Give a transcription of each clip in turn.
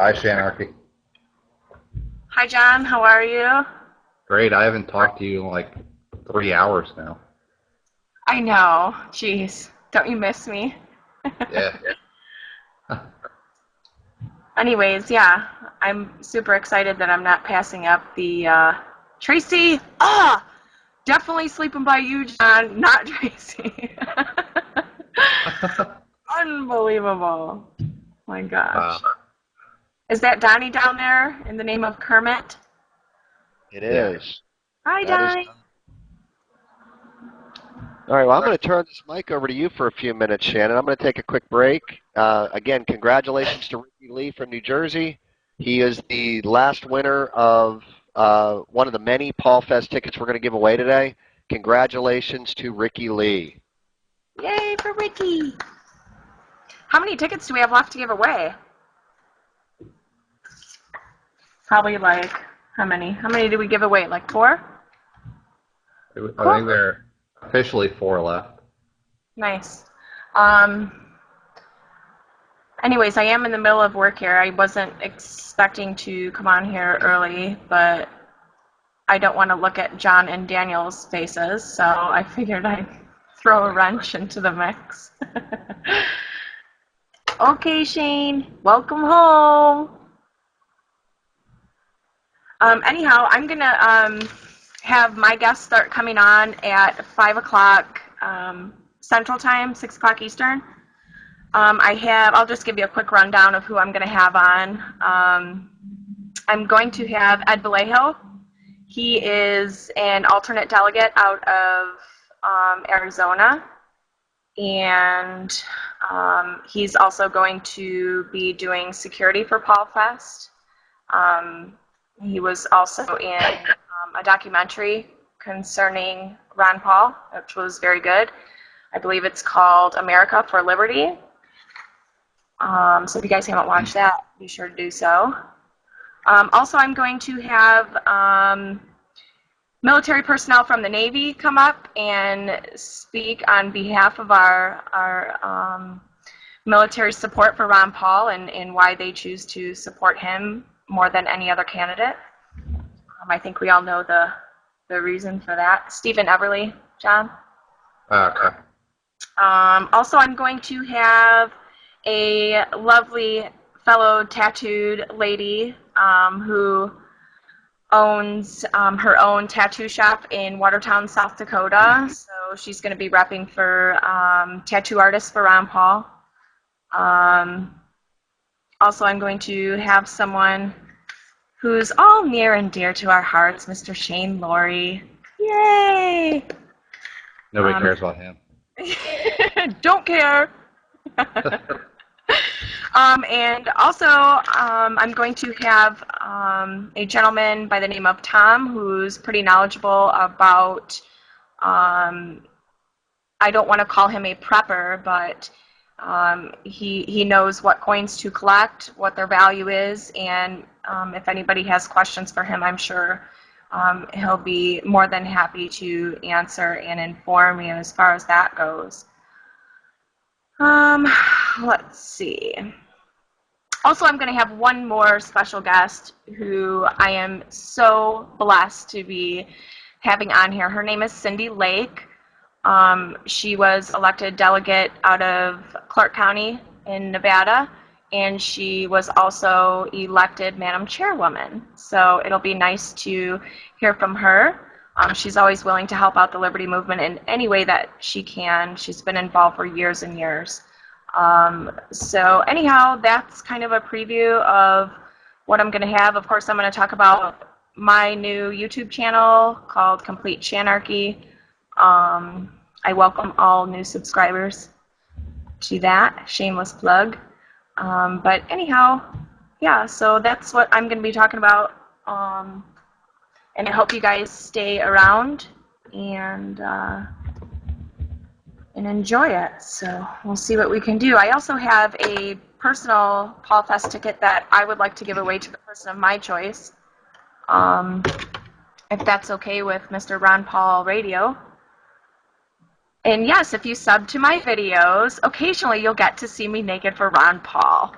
Hi, Shan Archy. Hi, John. How are you? Great. I haven't talked to you in like 3 hours now. I know. Jeez. Don't you miss me? Yeah. Anyways, yeah. I'm super excited that I'm not passing up the, Tracy! Definitely sleeping by you, John, not Tracy. Unbelievable. My gosh. Wow. Is that Donnie down there in the name of Kermit? It Yeah. is. Hi, That is. Donnie. All right, well, I'm going to turn this mic over to you for a few minutes, Shannon. I'm going to take a quick break. Again, congratulations to Ricky Lee from New Jersey. He is the last winner of one of the many Paul Fest tickets we're going to give away today. Congratulations to Ricky Lee. Yay for Ricky. How many tickets do we have left to give away? Probably like, how many? How many did we give away? Like 4? I think there are officially 4 left. Nice. Anyways, I am in the middle of work here. I wasn't expecting to come on here early, but I don't want to look at John and Daniel's faces, so I figured I'd throw a wrench into the mix. Okay, Shane, welcome home. Anyhow, I'm going to have my guests start coming on at 5 o'clock Central Time, 6 o'clock Eastern. I'll just give you a quick rundown of who I'm going to have on. I'm going to have Ed Vallejo. He is an alternate delegate out of Arizona, and he's also going to be doing security for Paul Fest. He was also in a documentary concerning Ron Paul, which was very good. I believe it's called America for Liberty. So if you guys haven't watched that, be sure to do so. Also, I'm going to have military personnel from the Navy come up and speak on behalf of our military support for Ron Paul and why they choose to support him more than any other candidate. I think we all know the reason for that. Stephen Eberle, John. Okay. Also, I'm going to have a lovely fellow tattooed lady who owns her own tattoo shop in Watertown, South Dakota. So she's going to be repping for tattoo artists for Ron Paul. Also, I'm going to have someone who's all near and dear to our hearts, Mr. Shane Laurie. Yay! Nobody cares about him. Don't care. And also, I'm going to have a gentleman by the name of Tom who's pretty knowledgeable about, I don't want to call him a prepper, but he knows what coins to collect, what their value is, and if anybody has questions for him, I'm sure he'll be more than happy to answer and inform you as far as that goes. Let's see. Also, I'm going to have one more special guest who I am so blessed to be having on here. Her name is Cindy Lake. She was elected delegate out of Clark County in Nevada, and she was also elected Madam Chairwoman. So it'll be nice to hear from her. She's always willing to help out the Liberty Movement in any way that she can. She's been involved for years and years. So anyhow, that's kind of a preview of what I'm going to have. Of course, I'm going to talk about my new YouTube channel called Complete Shan Archy. I welcome all new subscribers to that. Shameless plug. But anyhow, yeah, so that's what I'm going to be talking about. And I hope you guys stay around and enjoy it. So we'll see what we can do. I also have a personal Paul Fest ticket that I would like to give away to the person of my choice. If that's okay with Mr. Ron Paul Radio. And yes, if you sub to my videos, occasionally you'll get to see me naked for Ron Paul.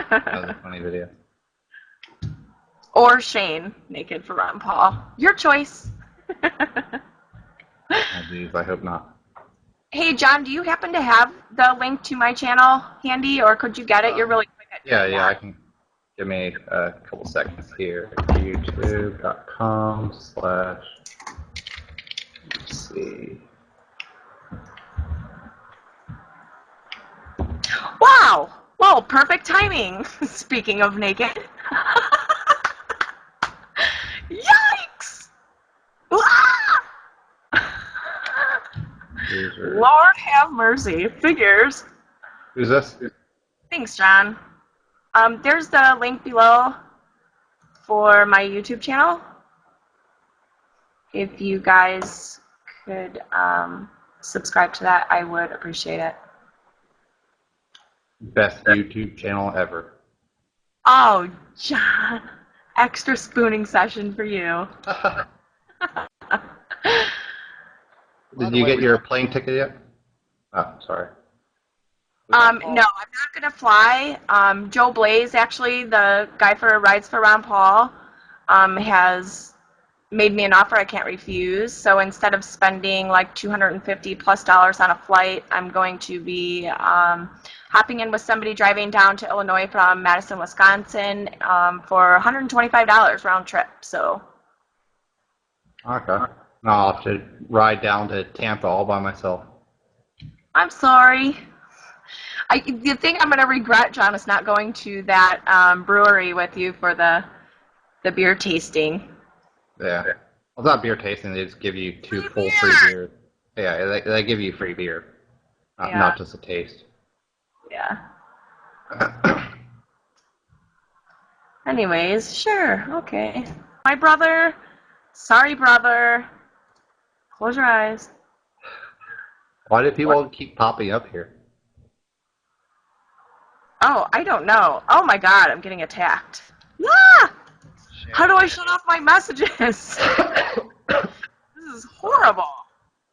That was a funny video. Or Shane, naked for Ron Paul. Your choice. Oh, geez, I hope not. Hey, John, do you happen to have the link to my channel handy, or could you get it? You're really quick at doing Yeah, I that. can. Give me a couple seconds here. YouTube.com/. Let's see. Wow! Whoa, perfect timing. Speaking of naked. Yikes! Ah! User. Lord have mercy. Figures. Who's this? Thanks, John. There's the link below for my YouTube channel. If you guys could subscribe to that, I would appreciate it. Best YouTube channel ever. Oh, John. Extra spooning session for you. Did you get your plane ticket yet? Oh, sorry. No, I'm not going to fly. Joe Blaze, actually, the guy for Rides for Ron Paul, has made me an offer I can't refuse. So instead of spending like $250+ on a flight, I'm going to be hopping in with somebody driving down to Illinois from Madison, Wisconsin for $125 round trip. So. Okay. No, I'll have to ride down to Tampa all by myself. I'm sorry. The thing I'm going to regret, John, is not going to that brewery with you for the beer tasting. Yeah. Well, it's not beer tasting. They just give you two full free beers. Yeah, they give you free beer, not just a taste. Yeah. Anyways, sure, okay. My brother, sorry, brother. Close your eyes. Why do people keep popping up here? Oh, I don't know. Oh my God, I'm getting attacked. Ah! How do I shut off my messages? This is horrible.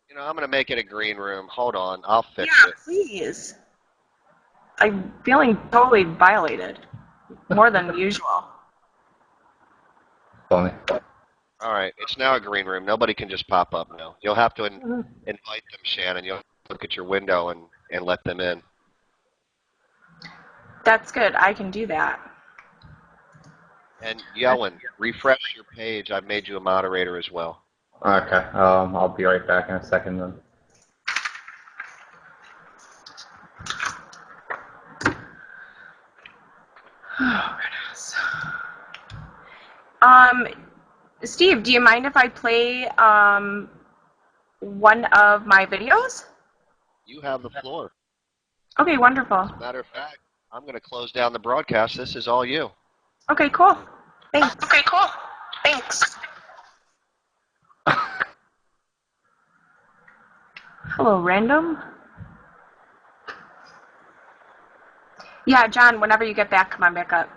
You know, I'm going to make it a green room. Hold on. I'll fix it. Yeah, please. I'm feeling totally violated. More than usual. Funny. All right. It's now a green room. Nobody can just pop up now. You'll have to invite them, Shannon. You'll look at your window and let them in. That's good. I can do that. And Yellen, refresh your page. I've made you a moderator as well. Okay. I'll be right back in a second then. Oh, goodness. Steve, do you mind if I play one of my videos? You have the floor. Okay, wonderful. As a matter of fact, I'm going to close down the broadcast. This is all you. Okay, cool. Thanks. Okay, cool. Thanks. Hello, random. Yeah, John, whenever you get back, come on back up.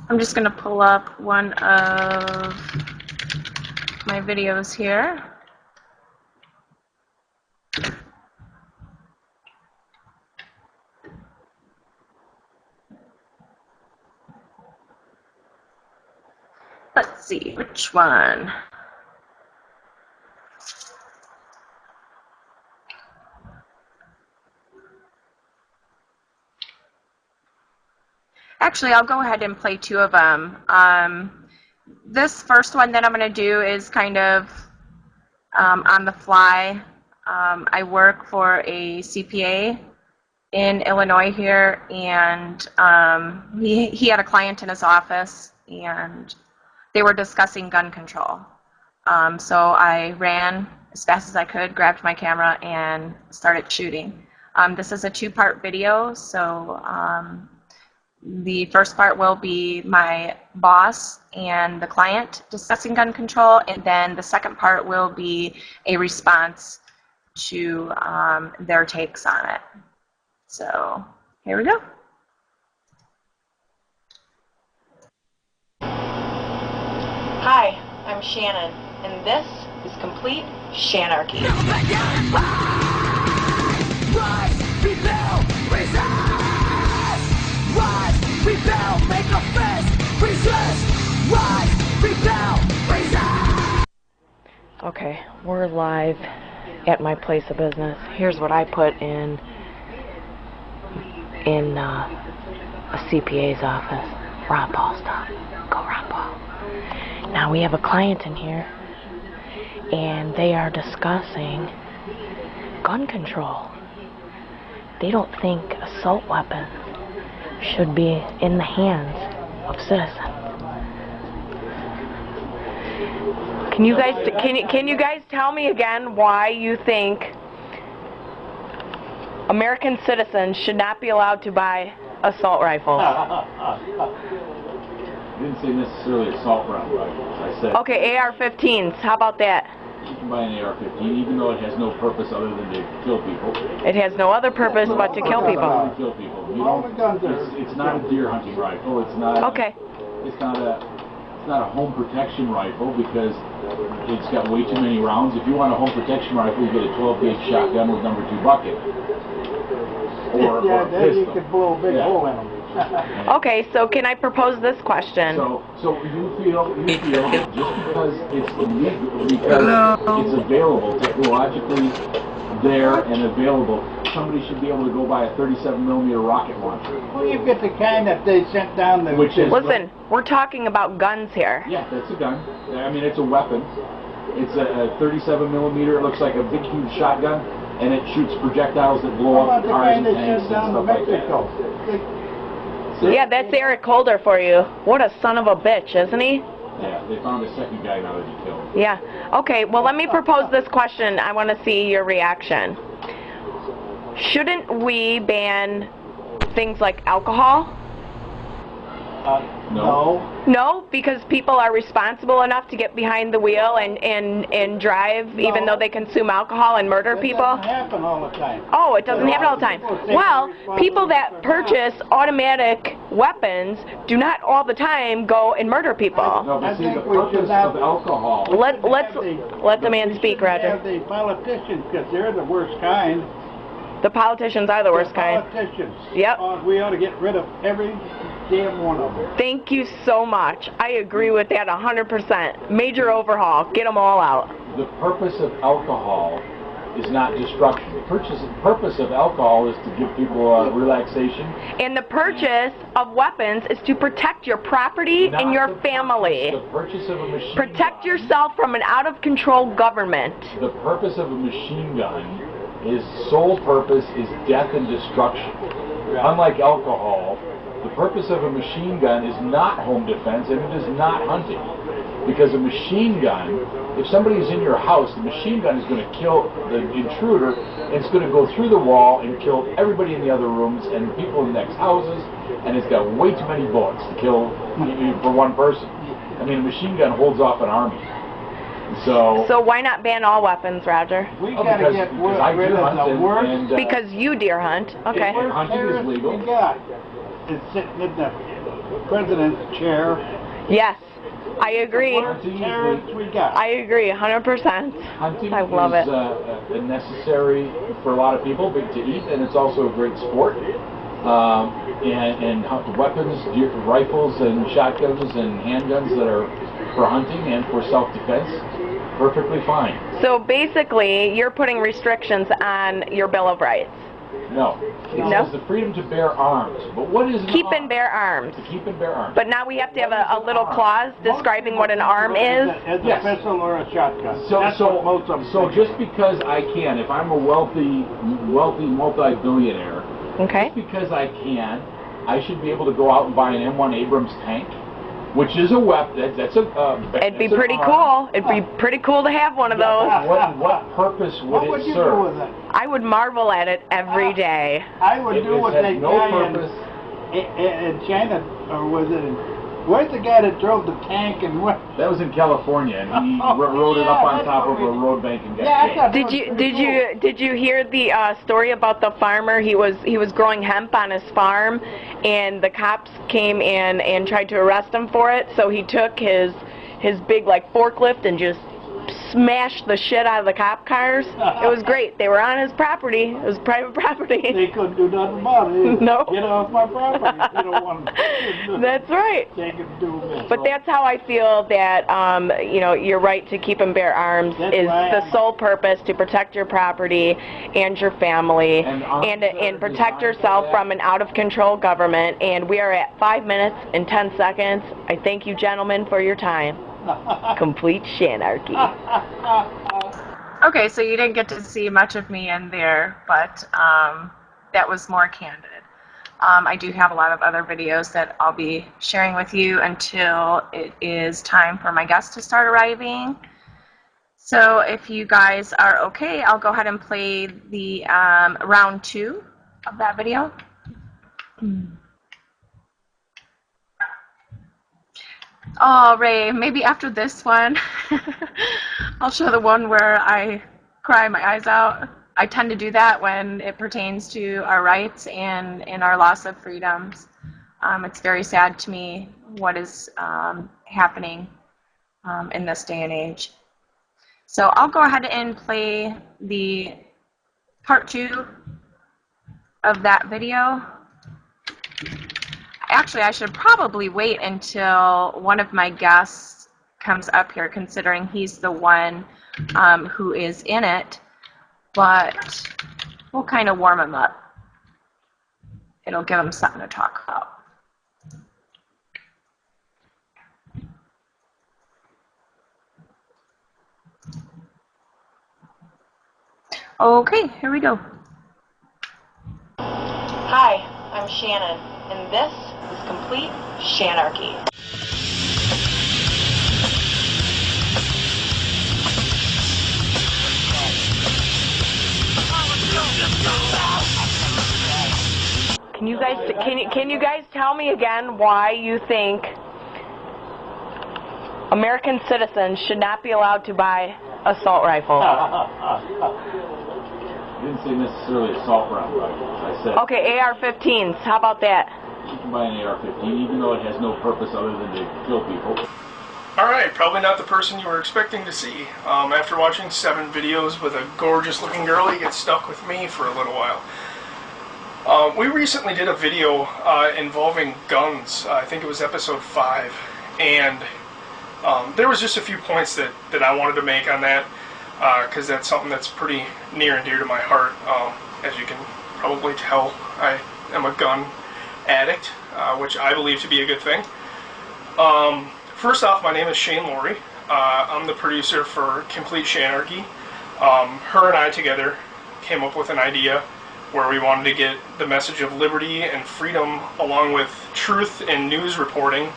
I'm just going to pull up one of my videos here. Let's see, which one? Actually, I'll go ahead and play two of them. This first one that I'm going to do is kind of on the fly. I work for a CPA in Illinois here, and he had a client in his office, and they were discussing gun control. So I ran as fast as I could, grabbed my camera, and started shooting. This is a two-part video, so the first part will be my boss and the client discussing gun control, and then the second part will be a response to their takes on it. So here we go. Hi, I'm Shannon, and this is Complete Shan Archy. Okay, we're live at my place of business. Here's what I put in a CPA's office. Ron Paul stuff. Go Ron Paul. Now we have a client in here, and they are discussing gun control. They don't think assault weapons should be in the hands of citizens. Can you guys tell me again why you think American citizens should not be allowed to buy assault rifles? I didn't say necessarily assault rifles. I said Okay, AR-15s. How about that? you can buy an AR-15 even though it has no purpose other than to kill people. It has no other purpose but to kill people. To kill people. You don't, it's not a deer hunting rifle. It's not. Okay. It's not a home protection rifle because it's got way too many rounds. If you want a home protection rifle, you get a 12-gauge shotgun with number 2 bucket. Or a then you pistol. could blow a big hole in them. Okay, so can I propose this question? So you feel that just because it's illegal, because it's available, technologically there and available, somebody should be able to go buy a 37mm rocket launcher. Well, you get the kind that they sent down the... Listen, we're talking about guns here. Yeah, that's a gun. I mean, it's a weapon. It's a 37mm. It looks like a big, huge shotgun, and it shoots projectiles that blow up cars and tanks and stuff like that. Yeah, that's Eric Holder for you. What a son of a bitch, isn't he? Yeah, they found a second guy now that he killed. Yeah. Okay, well, let me propose this question. I want to see your reaction. Shouldn't we ban things like alcohol? No. No, because people are responsible enough to get behind the wheel and drive even though they consume alcohol and murder people? It doesn't happen all the time. Oh, it doesn't happen all the time. Well, people that purchase automatic weapons do not all the time go and murder people. No, but see, the purpose of alcohol... Let the man speak, Roger. Have the politicians, because they're the worst kind. The politicians are the worst kind. Politicians. Yep. We ought to get rid of every damn one of them. Thank you so much. I agree with that 100%. Major overhaul. Get them all out. The purpose of alcohol is not destruction. The purpose of alcohol is to give people relaxation. And the purchase of weapons is to protect your property and your family. The purchase of a machine Protect gun, yourself from an out-of-control government. The purpose of a machine gun, his sole purpose is death and destruction. Unlike alcohol, the purpose of a machine gun is not home defense and it is not hunting. Because a machine gun, if somebody is in your house, the machine gun is going to kill the intruder and it's going to go through the wall and kill everybody in the other rooms and people in the next houses, and it's got way too many bullets to kill for one person. I mean, a machine gun holds off an army. So why not ban all weapons, Roger? We gotta get rid of the worst. Because you deer hunt. Okay. And hunting is legal. We got is sitting in the president's chair. Yes, I agree. We got. I agree, 100%. Hunting I love is it. necessary for a lot of people, but to eat, and it's also a great sport. And weapons, rifles and shotguns and handguns that are for hunting and for self-defense, perfectly fine. So basically, you're putting restrictions on your Bill of Rights. No. It says the freedom to bear arms. But what is an Keep arm? and bear arms. To keep and bear arms. But now we have to have a little clause describing what an arm is. As a pistol or a shotgun. So just because I can, if I'm a wealthy multi-billionaire, Okay. just because I can, I should be able to go out and buy an M1 Abrams tank, which is a weapon. It'd be pretty cool. It'd be pretty cool to have one of those. What purpose would What it you serve? do with it? I would marvel at it every day. I would do what they no guy purpose. in China, or was it? Where's the guy that drove the tank and what? That was in California, and he rode it up on top of a road bank and got killed. Did you hear the story about the farmer? He was growing hemp on his farm, and the cops came in and tried to arrest him for it. So he took his big forklift and just smashed the shit out of the cop cars. It was great. They were on his property. It was private property. They couldn't do nothing about it. No. Get off my property. They don't want to. That's right. They can do this. But that's how I feel that, you know, your right to keep and bear arms is the sole purpose to protect your property and your family and protect yourself from an out-of-control government. And we are at 5 minutes and 10 seconds. I thank you, gentlemen, for your time. Complete Shan Archy. Okay, so you didn't get to see much of me in there, but that was more candid. I do have a lot of other videos that I'll be sharing with you until it is time for my guests to start arriving. So if you guys are okay, I'll go ahead and play the round 2 of that video. Oh, Ray, maybe after this one, I'll show the one where I cry my eyes out. I tend to do that when it pertains to our rights and our loss of freedoms. It's very sad to me what is happening in this day and age. So I'll go ahead and play the part 2 of that video. Actually, I should probably wait until one of my guests comes up here, considering he's the one who is in it, but we'll kind of warm him up. It'll give him something to talk about. Okay, here we go. Hi, I'm Shannon, and this is Complete Shan Archy. Can you guys tell me again why you think American citizens should not be allowed to buy assault rifles? I didn't say necessarily assault rifles. I said okay, AR-15s. How about that? You can buy an AR-15 even though it has no purpose other than to kill people. Alright, probably not the person you were expecting to see. After watching 7 videos with a gorgeous looking girl, you get stuck with me for a little while. We recently did a video involving guns. I think it was episode 5. And there was just a few points that I wanted to make on that, because that's something that's pretty near and dear to my heart. As you can probably tell, I am a gun addict, which I believe to be a good thing. First off, my name is Shane Laurie. I'm the producer for Complete Shan Archy. Her and I together came up with an idea where we wanted to get the message of liberty and freedom, along with truth and news reporting,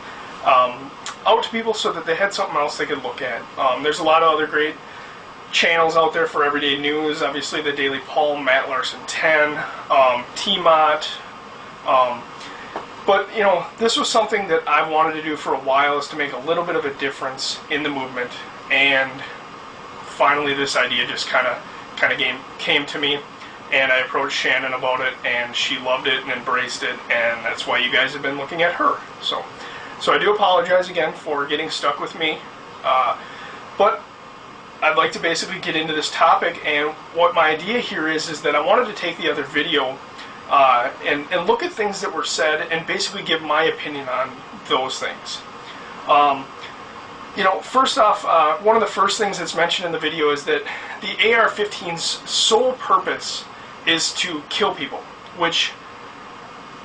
out to people so that they had something else they could look at. There's a lot of other great channels out there for everyday news. Obviously, the Daily P.A.U.L, Matt Larson 10, T-Mott. But, you know, this was something that I wanted to do for a while, is to make a little bit of a difference in the movement. And finally, this idea just kind of came to me. And I approached Shannon about it, and she loved it and embraced it, and that's why you guys have been looking at her. So I do apologize again for getting stuck with me, but I'd like to basically get into this topic, and what my idea here is that I wanted to take the other video and look at things that were said and basically give my opinion on those things. You know, first off, one of the first things that's mentioned in the video is that the AR-15's sole purpose is to kill people, which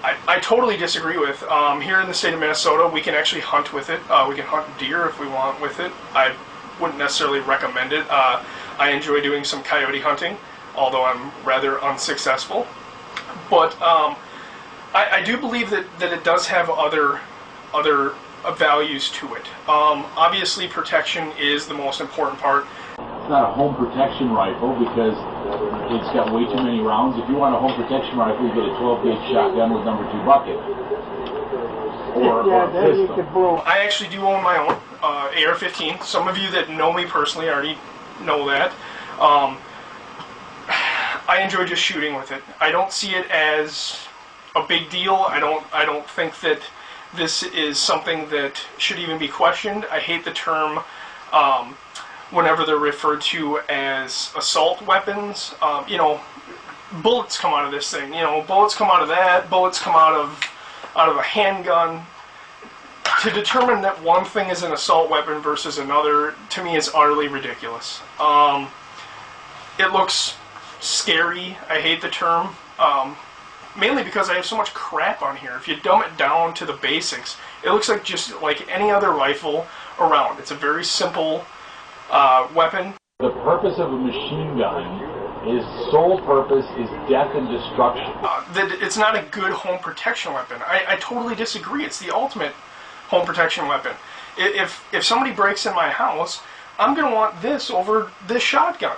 I totally disagree with. Here in the state of Minnesota, we can actually hunt with it. We can hunt deer if we want with it. I wouldn't necessarily recommend it. I enjoy doing some coyote hunting, although I'm rather unsuccessful. But I do believe that it does have other values to it. Obviously, protection is the most important part. It's not a home protection rifle because it's got way too many rounds. If you want a home protection rifle, you get a 12-gauge shotgun with number 2 bucket. Or a pistol. I actually do own my own AR-15. Some of you that know me personally already know that. I enjoy just shooting with it. I don't see it as a big deal. I don't think that this is something that should even be questioned. I hate the term whenever they're referred to as assault weapons. You know, bullets come out of this thing. You know, bullets come out of that. Bullets come out of a handgun. To determine that one thing is an assault weapon versus another, to me, is utterly ridiculous. It looks scary. I hate the term. Mainly because I have so much crap on here. If you dumb it down to the basics, it looks like just like any other rifle around. It's a very simple weapon. The purpose of a machine gun, its sole purpose is death and destruction. That it's not a good home protection weapon. I totally disagree. It's the ultimate home protection weapon. If somebody breaks in my house, I'm going to want this over this shotgun.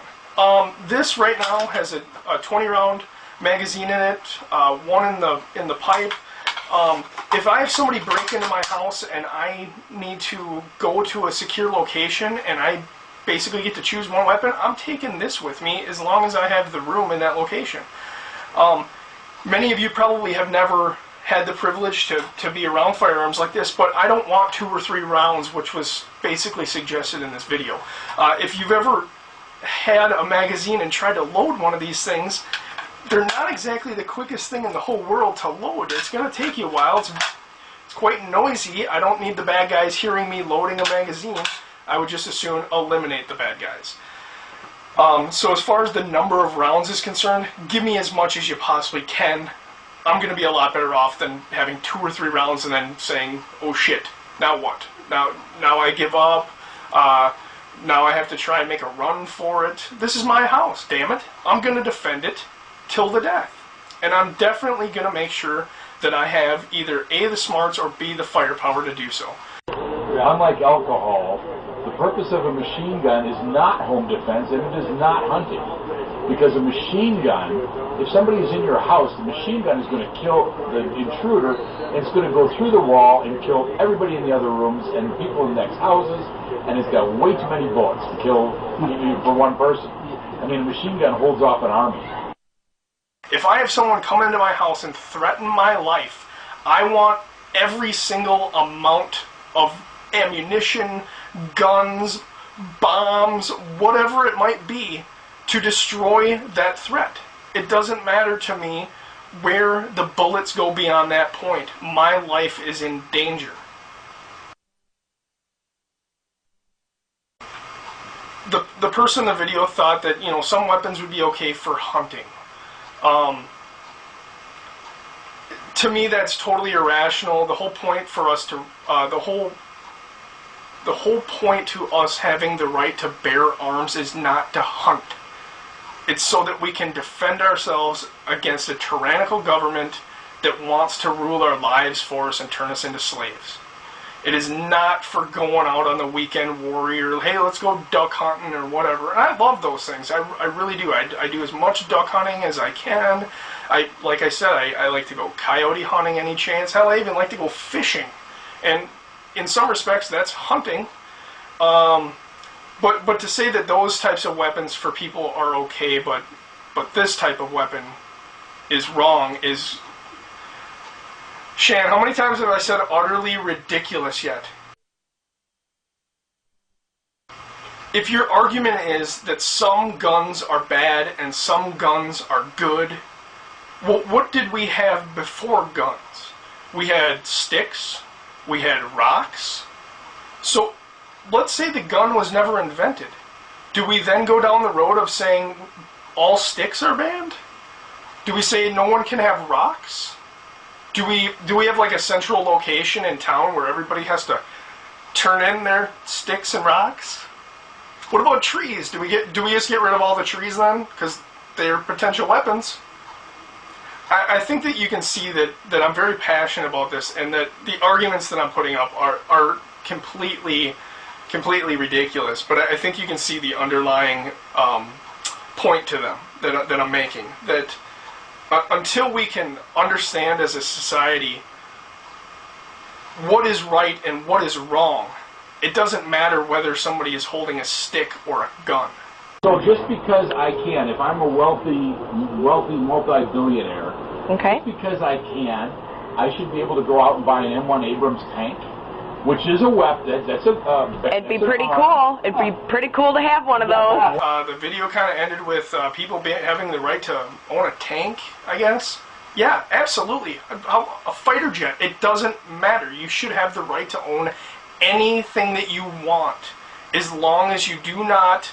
This right now has a 20-round magazine in it, one in the pipe. If I have somebody break into my house and I need to go to a secure location and I basically get to choose one weapon, I'm taking this with me as long as I have the room in that location. Many of you probably have never had the privilege to be around firearms like this, but I don't want 2 or 3 rounds, which was basically suggested in this video. If you've ever had a magazine and tried to load one of these things, they're not exactly the quickest thing in the whole world to load. It's going to take you a while. It's quite noisy. I don't need the bad guys hearing me loading a magazine. I would just as soon eliminate the bad guys. So as far as the number of rounds is concerned, give me as much as you possibly can. I'm going to be a lot better off than having 2 or 3 rounds and then saying, oh shit, now what? Now I give up. Now I have to try and make a run for it. This is my house, damn it. I'm going to defend it till the death. And I'm definitely going to make sure that I have either A, the smarts, or B, the firepower to do so. Unlike alcohol, the purpose of a machine gun is not home defense and it is not hunting. Because a machine gun, if somebody is in your house, the machine gun is going to kill the intruder, and it's going to go through the wall and kill everybody in the other rooms and people in the next houses, and it's got way too many bullets to kill for one person. I mean, a machine gun holds off an army. If I have someone come into my house and threaten my life, I want every single amount of ammunition, guns, bombs, whatever it might be, to destroy that threat. It doesn't matter to me where the bullets go beyond that point. My life is in danger. The person in the video thought that, you know, some weapons would be okay for hunting. To me, that's totally irrational. The whole point for us to, the whole point to us having the right to bear arms is not to hunt. It's so that we can defend ourselves against a tyrannical government that wants to rule our lives for us and turn us into slaves. It is not for going out on the weekend warrior, hey, let's go duck hunting or whatever. And I love those things. I really do. I do as much duck hunting as I can. Like I said, I like to go coyote hunting any chance. Hell, I even like to go fishing. And in some respects, that's hunting. But to say that those types of weapons for people are okay, but this type of weapon is wrong is... Shan, how many times have I said utterly ridiculous yet? If your argument is that some guns are bad and some guns are good, well, what did we have before guns? We had sticks, we had rocks. So let's say the gun was never invented. Do we then go down the road of saying all sticks are banned? Do we say no one can have rocks? Do we have like a central location in town where everybody has to turn in their sticks and rocks? What about trees? Do we just get rid of all the trees then? Because they're potential weapons. I think that you can see that I'm very passionate about this, and that the arguments that I'm putting up are completely ridiculous. But I think you can see the underlying point to them that I'm making. That until we can understand as a society what is right and what is wrong, it doesn't matter whether somebody is holding a stick or a gun. So just because I can, if I'm a wealthy multi-billionaire, Okay. just because I can, I should be able to go out and buy an M1 Abrams tank? which is a weapon. That's a. It'd be pretty cool. It'd be pretty cool to have one of those. The video kind of ended with people having the right to own a tank, I guess. Yeah, absolutely. A fighter jet. It doesn't matter. You should have the right to own anything that you want, as long as you do not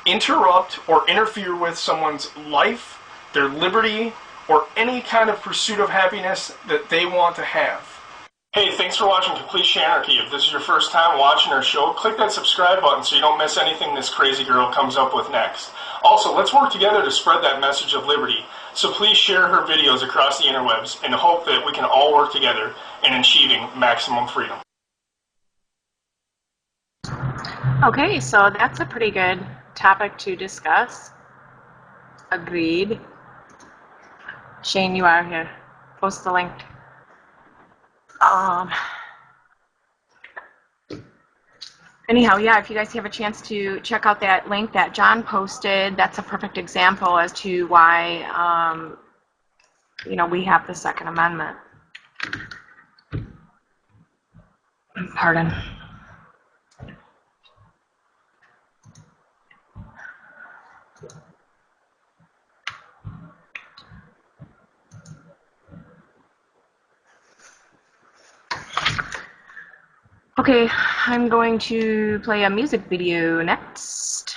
interrupt or interfere with someone's life, their liberty, or any kind of pursuit of happiness that they want to have. Hey, thanks for watching Complete Shan Archy. If this is your first time watching our show, click that subscribe button so you don't miss anything this crazy girl comes up with next. Also, let's work together to spread that message of liberty. So please share her videos across the interwebs in the hope that we can all work together in achieving maximum freedom. Okay, so that's a pretty good topic to discuss. Agreed. Shane, you are here. Post the link. Anyhow, yeah, if you guys have a chance to check out that link that John posted, that's a perfect example as to why, you know, we have the Second Amendment. Pardon. Okay, I'm going to play a music video next.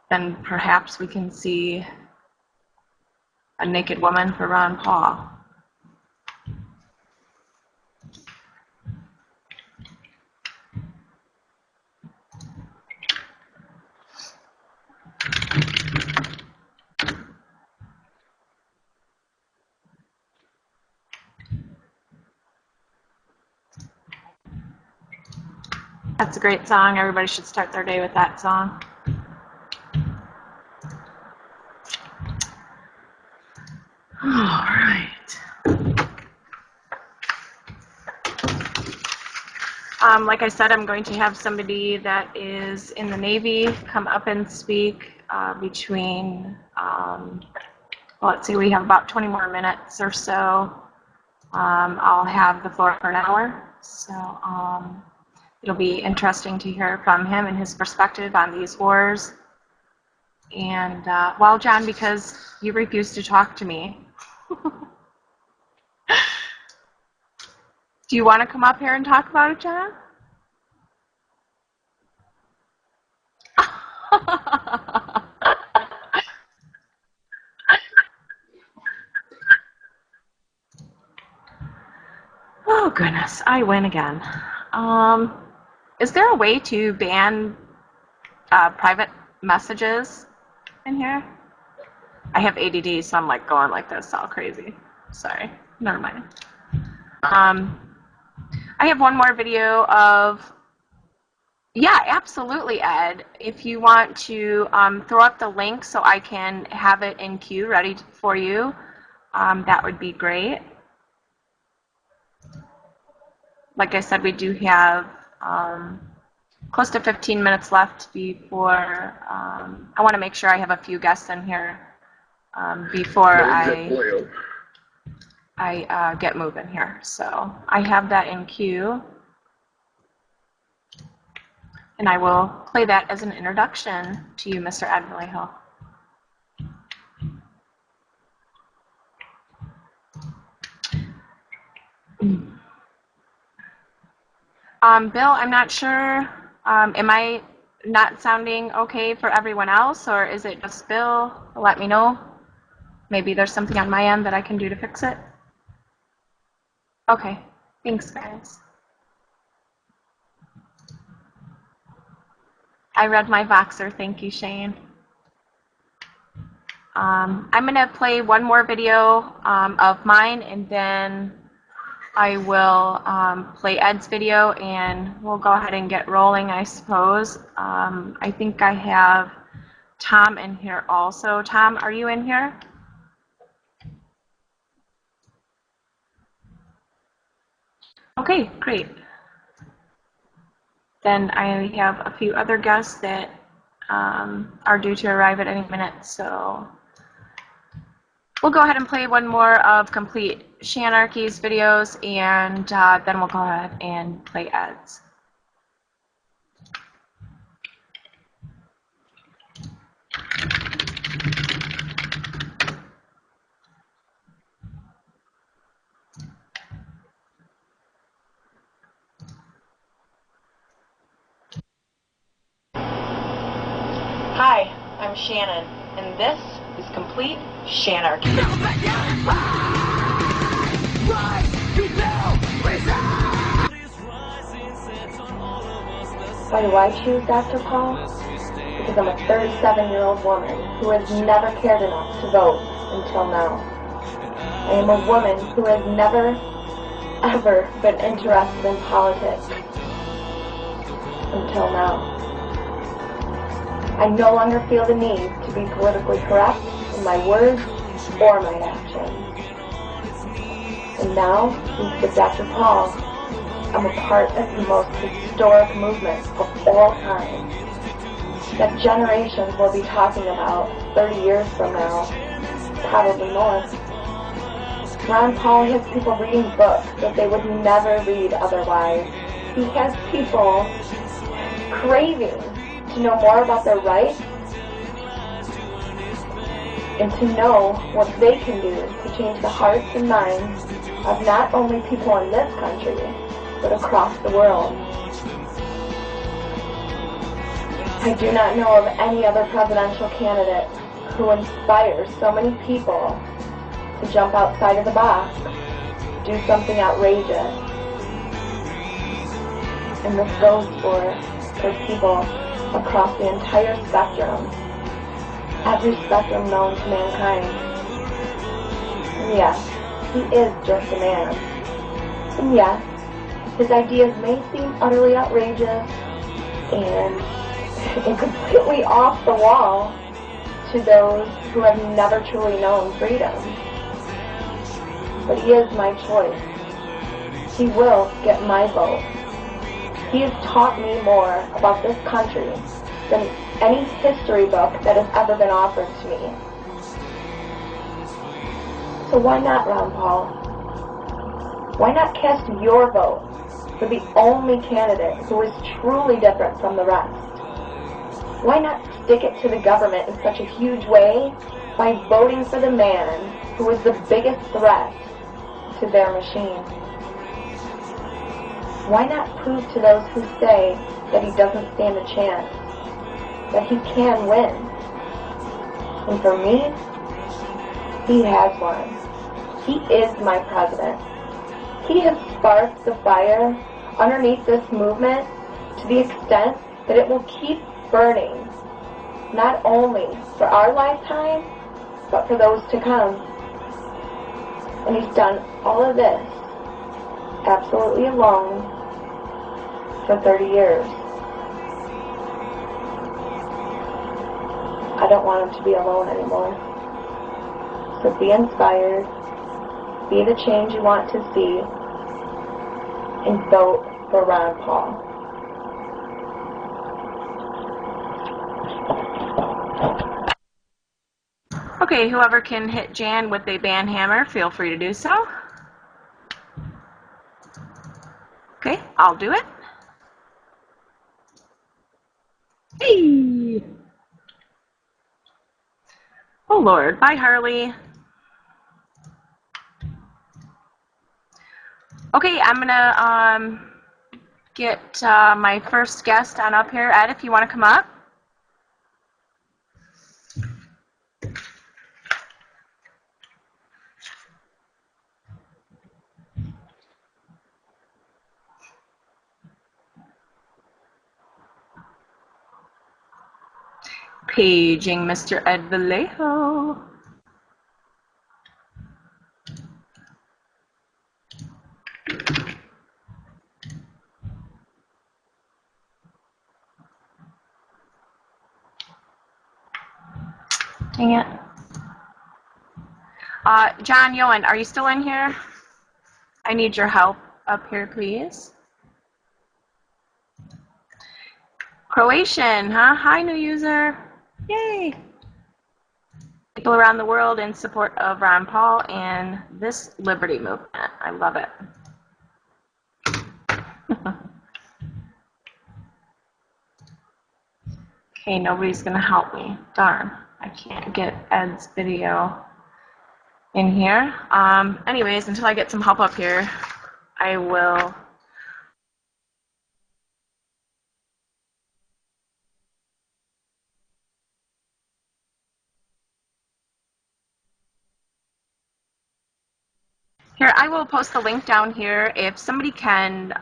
Then perhaps we can see a naked woman for Ron Paul. That's a great song. Everybody should start their day with that song. All right. Like I said, I'm going to have somebody that is in the Navy come up and speak between, well, let's see, we have about 20 more minutes or so. I'll have the floor for an hour. So it'll be interesting to hear from him and his perspective on these wars. And, well, John, because you refused to talk to me, do you want to come up here and talk about it, John? Oh, goodness, I win again. Is there a way to ban private messages in here? I have ADD, so I'm like going like this, all crazy. Sorry, never mind. I have one more video of, yeah, absolutely, Ed. If you want to throw up the link so I can have it in queue ready for you, that would be great. Like I said, we do have close to 15 minutes left before, I want to make sure I have a few guests in here before I get moving here. So I have that in queue. And I will play that as an introduction to you, Mr. Ed Vallejo. Bill, I'm not sure. Am I not sounding okay for everyone else, or is it just Bill? Let me know. Maybe there's something on my end that I can do to fix it. Okay, thanks, guys. I read my Voxer, thank you, Shane. I'm gonna play one more video of mine, and then I will play Ed's video, and we'll go ahead and get rolling, I suppose. I think I have Tom in here also. Tom, are you in here? Okay, great. Then I have a few other guests that are due to arrive at any minute, so We'll go ahead and play one more of complete Shan Archy's videos, and then we'll go ahead and play Ed's. Hi, I'm Shannon, and this is complete Shan Archy. Why do I choose Dr. Paul? Because I'm a 37-year-old woman who has never cared enough to vote until now. I am a woman who has never, ever been interested in politics until now. I no longer feel the need to be politically correct in my words or my actions. And now, thanks to Dr. Paul, I'm a part of the most historic movement of all time that generations will be talking about 30 years from now, probably more. Ron Paul has people reading books that they would never read otherwise. He has people craving to know more about their rights and to know what they can do to change the hearts and minds of not only people in this country, but across the world. I do not know of any other presidential candidate who inspires so many people to jump outside of the box, do something outrageous. And this goes for people across the entire spectrum, every spectrum known to mankind. And yes, he is just a man. And yes, his ideas may seem utterly outrageous and completely off the wall to those who have never truly known freedom. But he is my choice. He will get my vote. He has taught me more about this country than any history book that has ever been offered to me. So why not, Ron Paul? Why not cast your vote for the only candidate who is truly different from the rest? Why not stick it to the government in such a huge way by voting for the man who is the biggest threat to their machine? Why not prove to those who say that he doesn't stand a chance, that he can win? And for me, he has won. He is my president. He has sparked the fire underneath this movement to the extent that it will keep burning, not only for our lifetime, but for those to come. And he's done all of this absolutely alone for 30 years. I don't want him to be alone anymore. So be inspired, be the change you want to see, and vote for Ron Paul. Okay, whoever can hit Jan with a band hammer, feel free to do so. Okay, I'll do it. Hey! Oh Lord, bye Harley. Okay, I'm gonna get my first guest on up here. Ed, if you want to come up. Paging Mr. Ed Vallejo. Dang it. John Yoen, are you still in here? I need your help up here, please. Croatian, huh? Hi, new user. Yay. people around the world in support of Ron Paul and this liberty movement. I love it. Okay, nobody's going to help me. Darn, I can't get Ed's video in here. Anyways, until I get some help up here, I will... Here, I will post the link down here. If somebody can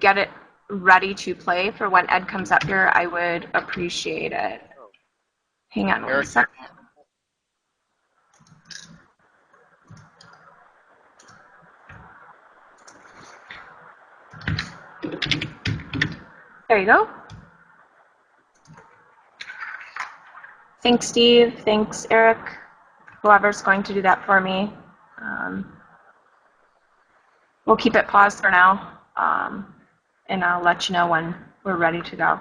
get it ready to play for when Ed comes up here, I would appreciate it. Hang on one second. There you go. Thanks, Steve. Thanks, Eric. Whoever's going to do that for me. We'll keep it paused for now, and I'll let you know when we're ready to go.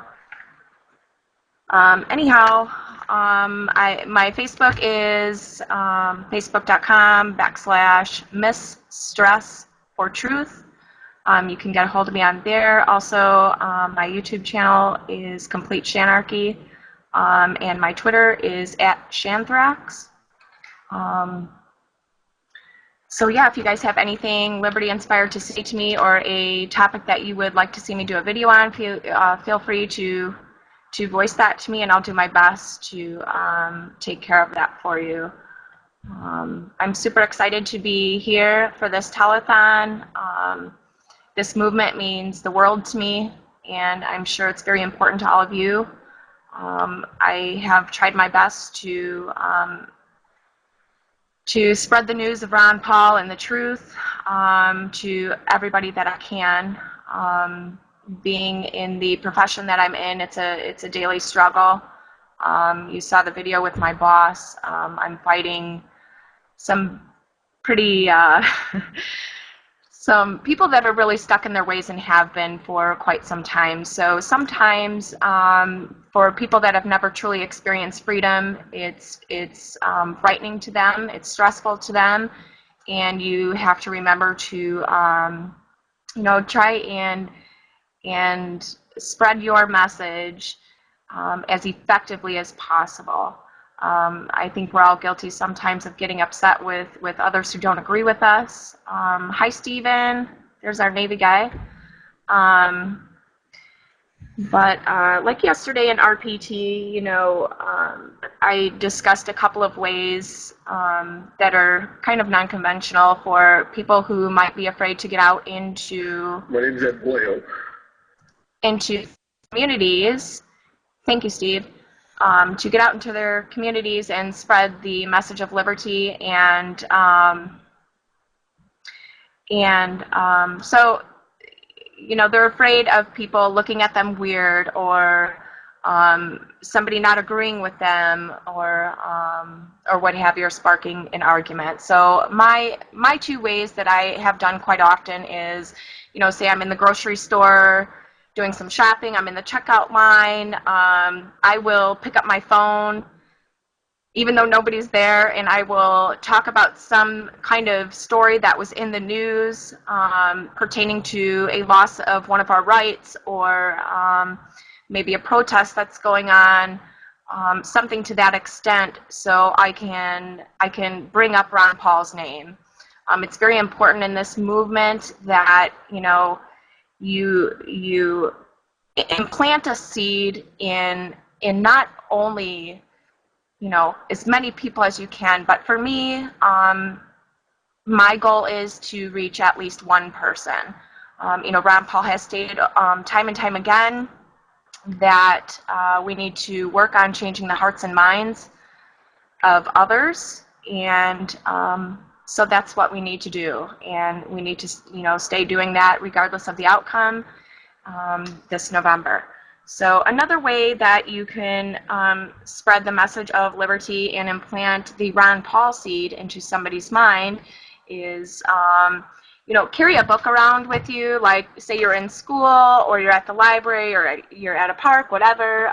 Anyhow, my Facebook is facebook.com/MissStressForTruth. You can get a hold of me on there. Also, my YouTube channel is Complete Shan Archy, and my Twitter is @Shanthrax. So yeah, if you guys have anything Liberty inspired to say to me or a topic that you would like to see me do a video on, feel free to voice that to me, and I'll do my best to take care of that for you. I'm super excited to be here for this telethon. This movement means the world to me, and I'm sure it's very important to all of you. I have tried my best to spread the news of Ron Paul and the truth to everybody that I can. Being in the profession that I'm in, it's a daily struggle. You saw the video with my boss. I'm fighting some pretty some people that are really stuck in their ways and have been for quite some time. So sometimes for people that have never truly experienced freedom, it's frightening to them, it's stressful to them, and you have to remember to try and spread your message as effectively as possible. I think we're all guilty sometimes of getting upset with others who don't agree with us. Hi, Steven. There's our Navy guy. But like yesterday in RPT, I discussed a couple of ways that are kind of non-conventional for people who might be afraid to get out into Vallejo. Into communities. Thank you, Steve. To get out into their communities and spread the message of liberty, and so they're afraid of people looking at them weird, or somebody not agreeing with them, or what have you, or sparking an argument. So my two ways that I have done quite often is, say I'm in the grocery store doing some shopping, I'm in the checkout line, I will pick up my phone even though nobody's there, and I will talk about some kind of story that was in the news pertaining to a loss of one of our rights, or maybe a protest that's going on, something to that extent, so I can bring up Ron Paul's name. It's very important in this movement that you implant a seed in not only as many people as you can, but for me, my goal is to reach at least one person. Ron Paul has stated time and time again that we need to work on changing the hearts and minds of others, and so that's what we need to do, and we need to stay doing that regardless of the outcome this November. So another way that you can spread the message of liberty and implant the Ron Paul seed into somebody's mind is, carry a book around with you, like say you're in school, or you're at the library, or you're at a park, whatever.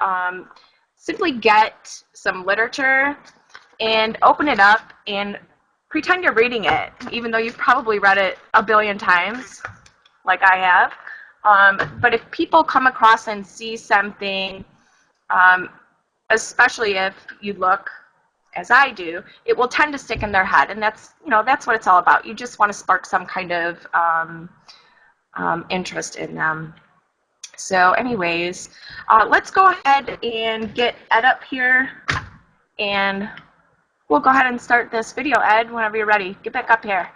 Simply get some literature and open it up and pretend you're reading it, even though you've probably read it a billion times, like I have. But if people come across and see something, especially if you look as I do, it will tend to stick in their head, and that's what it's all about. You just want to spark some kind of interest in them. So anyways, let's go ahead and get Ed up here, and we'll go ahead and start this video. Ed, whenever you're ready, get back up here.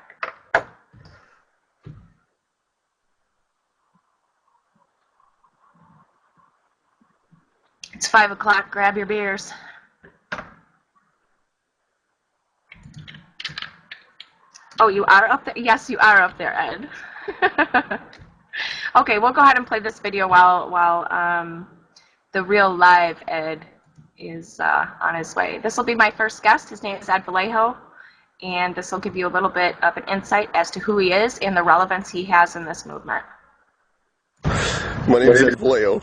It's 5 o'clock, grab your beers. Oh, you are up there? Yes, you are up there, Ed. Okay, we'll go ahead and play this video while the real live Ed is on his way. This will be my first guest. His name is Ed Vallejo, and this will give you a little bit of an insight as to who he is and the relevance he has in this movement. My name is Ed Vallejo,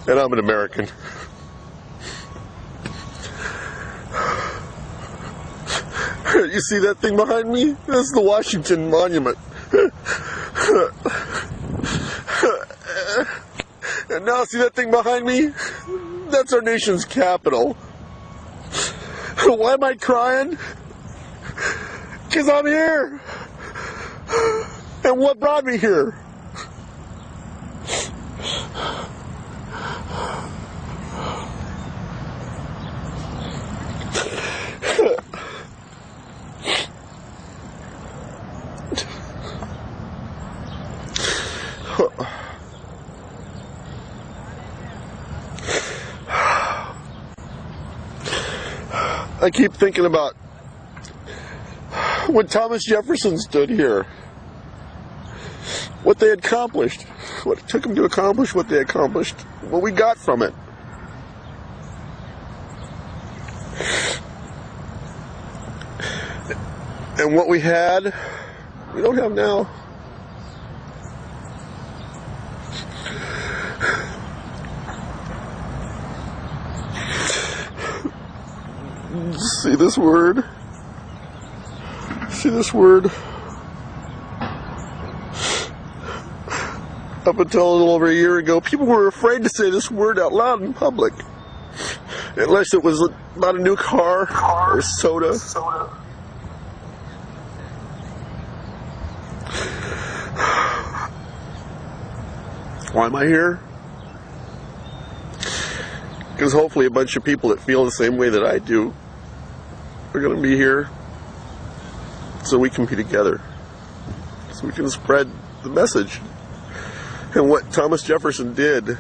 and I'm an American. You see that thing behind me? That's the Washington Monument. And now see that thing behind me? That's our nation's capital. Why am I crying? Because I'm here. And what brought me here? I keep thinking about when Thomas Jefferson stood here, what they accomplished, what it took them to accomplish what they accomplished, what we got from it. And what we had, we don't have now. See this word? See this word? Up until a little over a year ago, people were afraid to say this word out loud in public. Unless it was about a new car or soda. Why am I here? Because hopefully a bunch of people that feel the same way that I do are going to be here so we can be together, so we can spread the message. And what Thomas Jefferson did,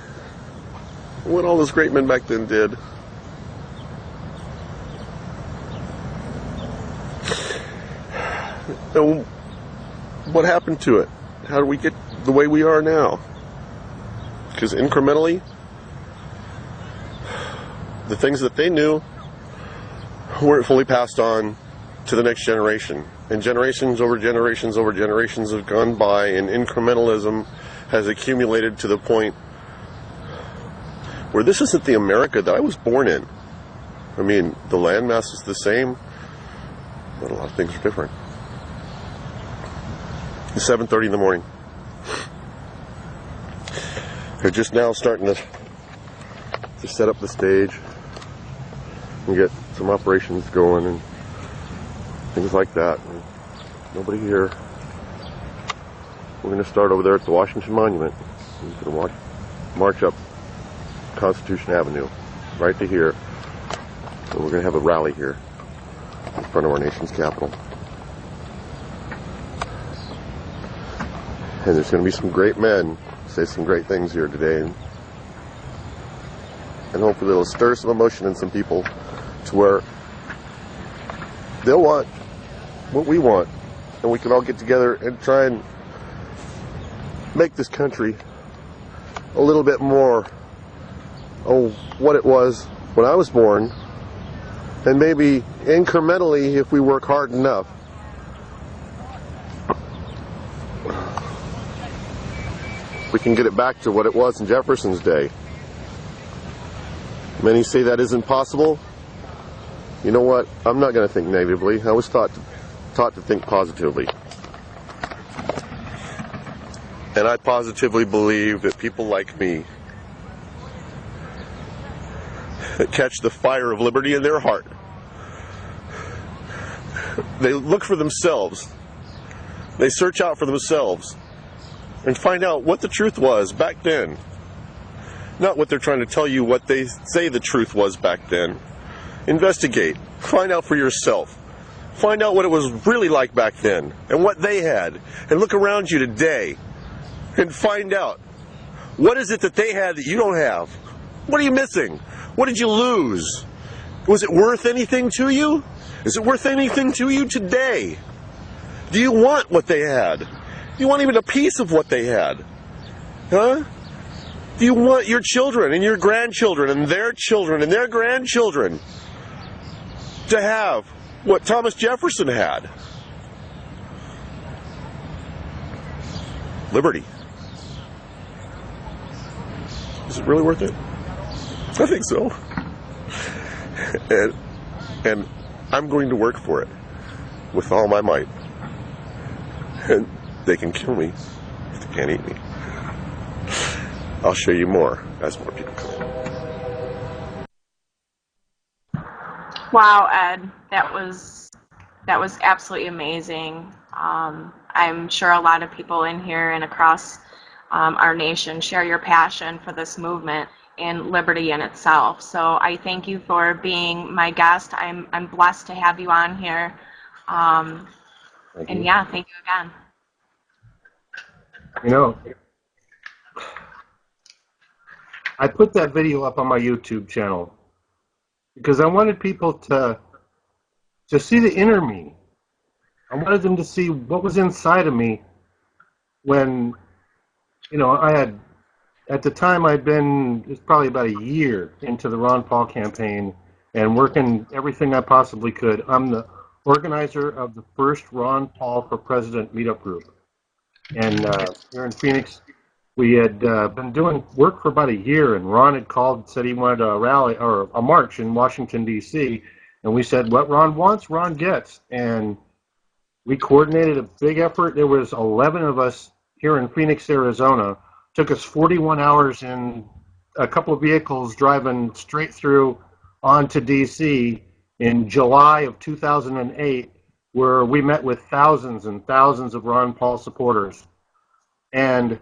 what all those great men back then did. And what happened to it? How do we get the way we are now? Because incrementally, the things that they knew weren't fully passed on to the next generation. And generations over generations over generations have gone by, and incrementalism has accumulated to the point where this isn't the America that I was born in. I mean, the landmass is the same, but a lot of things are different. It's 7:30 in the morning. They're just now starting to set up the stage and get some operations going and things like that. And nobody here. We're going to start over there at the Washington Monument. We're going to march up Constitution Avenue, right to here. And we're going to have a rally here in front of our nation's capital. And there's going to be some great men say some great things here today. And hopefully it'll stir some emotion in some people to where they'll want what we want. And we can all get together and try and make this country a little bit more what it was when I was born, and maybe incrementally, if we work hard enough, we can get it back to what it was in Jefferson's day. Many say that isn't possible. You know what? I'm not going to think negatively. I was taught to think positively. And I positively believe that people like me that catch the fire of liberty in their heart, they look for themselves. They search out for themselves and find out what the truth was back then. Not what they're trying to tell you what they say the truth was back then. Investigate. Find out for yourself. Find out what it was really like back then and what they had. And look around you today and find out what is it that they had that you don't have. What are you missing? What did you lose? Was it worth anything to you? Is it worth anything to you today? Do you want what they had? Do you want even a piece of what they had? Huh? Do you want your children and your grandchildren and their grandchildren to have what Thomas Jefferson had? Liberty. Is it really worth it? I think so. And I'm going to work for it with all my might. And they can kill me, but they can't eat me. I'll show you more as more people come in. Wow, Ed, that was absolutely amazing. I'm sure a lot of people in here and across our nation share your passion for this movement and liberty in itself. So I thank you for being my guest. I'm blessed to have you on here. And yeah, thank you again. You know, I put that video up on my YouTube channel because I wanted people to see the inner me. I wanted them to see what was inside of me when, you know, I had, at the time I'd been, it was probably about a year into the Ron Paul campaign and working everything I possibly could. I'm the organizer of the first Ron Paul for President meetup group. And here in Phoenix, we had been doing work for about a year, and Ron had called and said he wanted a rally or a march in Washington, D.C., and we said, what Ron wants, Ron gets. And we coordinated a big effort. There was 11 of us here in Phoenix, Arizona. Took us 41 hours in a couple of vehicles driving straight through onto D.C. in July of 2008, where we met with thousands and thousands of Ron Paul supporters. And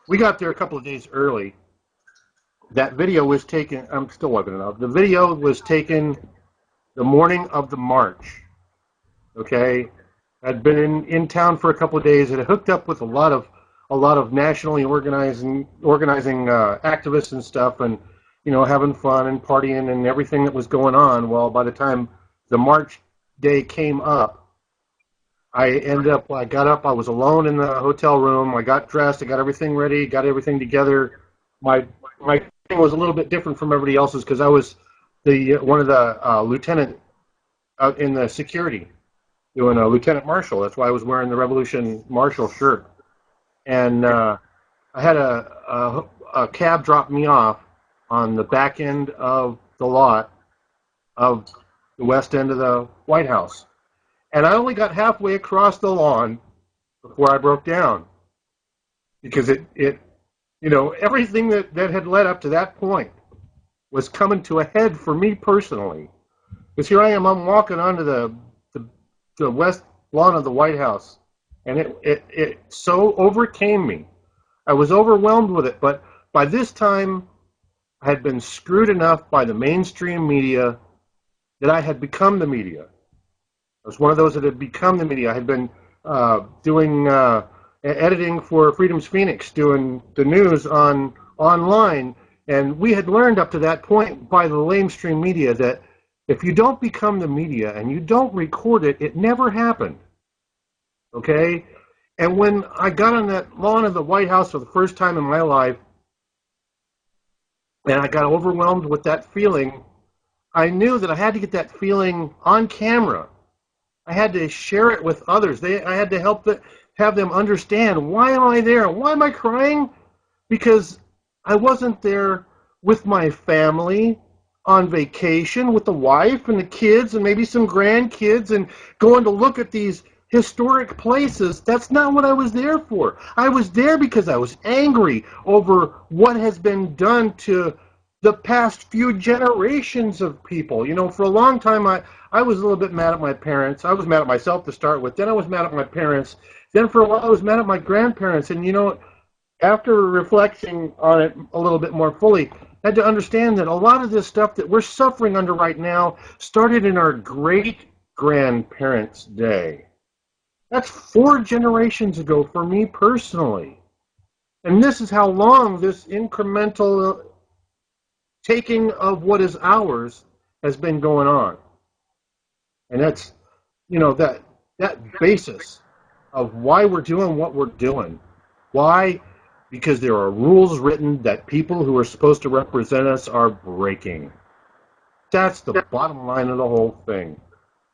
we got there a couple of days early. That video was taken, I'm still working it out. The video was taken the morning of the march. Okay? I'd been in town for a couple of days. It had hooked up with a lot of nationally organizing activists and stuff, and you know, having fun and partying and everything that was going on. Well, by the time the march day came up, I got up, I was alone in the hotel room. I got dressed, I got everything ready, got everything together. My thing was a little bit different from everybody else's because I was one of the lieutenant out in the security, doing a lieutenant marshal. That's why I was wearing the Revolution Marshal shirt. And I had a cab drop me off on the back end of the lot of the west end of the White House. And I only got halfway across the lawn before I broke down. Because it you know, everything that had led up to that point was coming to a head for me personally. Because here I am, I'm walking onto the west lawn of the White House. And it so overcame me. I was overwhelmed with it. But by this time, I had been screwed enough by the mainstream media that I had become the media. I was one of those that had become the media. I had been doing editing for Freedom's Phoenix, doing the news online. And we had learned up to that point by the mainstream media that if you don't become the media and you don't record it, it never happened. Okay? And when I got on that lawn of the White House for the first time in my life, and I got overwhelmed with that feeling, I knew that I had to get that feeling on camera. I had to share it with others. I had to have them understand, why am I there? Why am I crying? Because I wasn't there with my family on vacation with the wife and the kids and maybe some grandkids and going to look at these historic places. That's not what I was there for. I was there because I was angry over what has been done to the past few generations of people. You know, for a long time, I was a little bit mad at my parents. I was mad at myself to start with. Then I was mad at my parents. Then for a while, I was mad at my grandparents. And, you know, after reflecting on it a little bit more fully, I had to understand that a lot of this stuff that we're suffering under right now started in our great-grandparents' day. That's 4 generations ago for me personally. And this is how long this incremental taking of what is ours has been going on. And that's, you know, that basis of why we're doing what we're doing. Why? Because there are rules written that people who are supposed to represent us are breaking. That's the bottom line of the whole thing.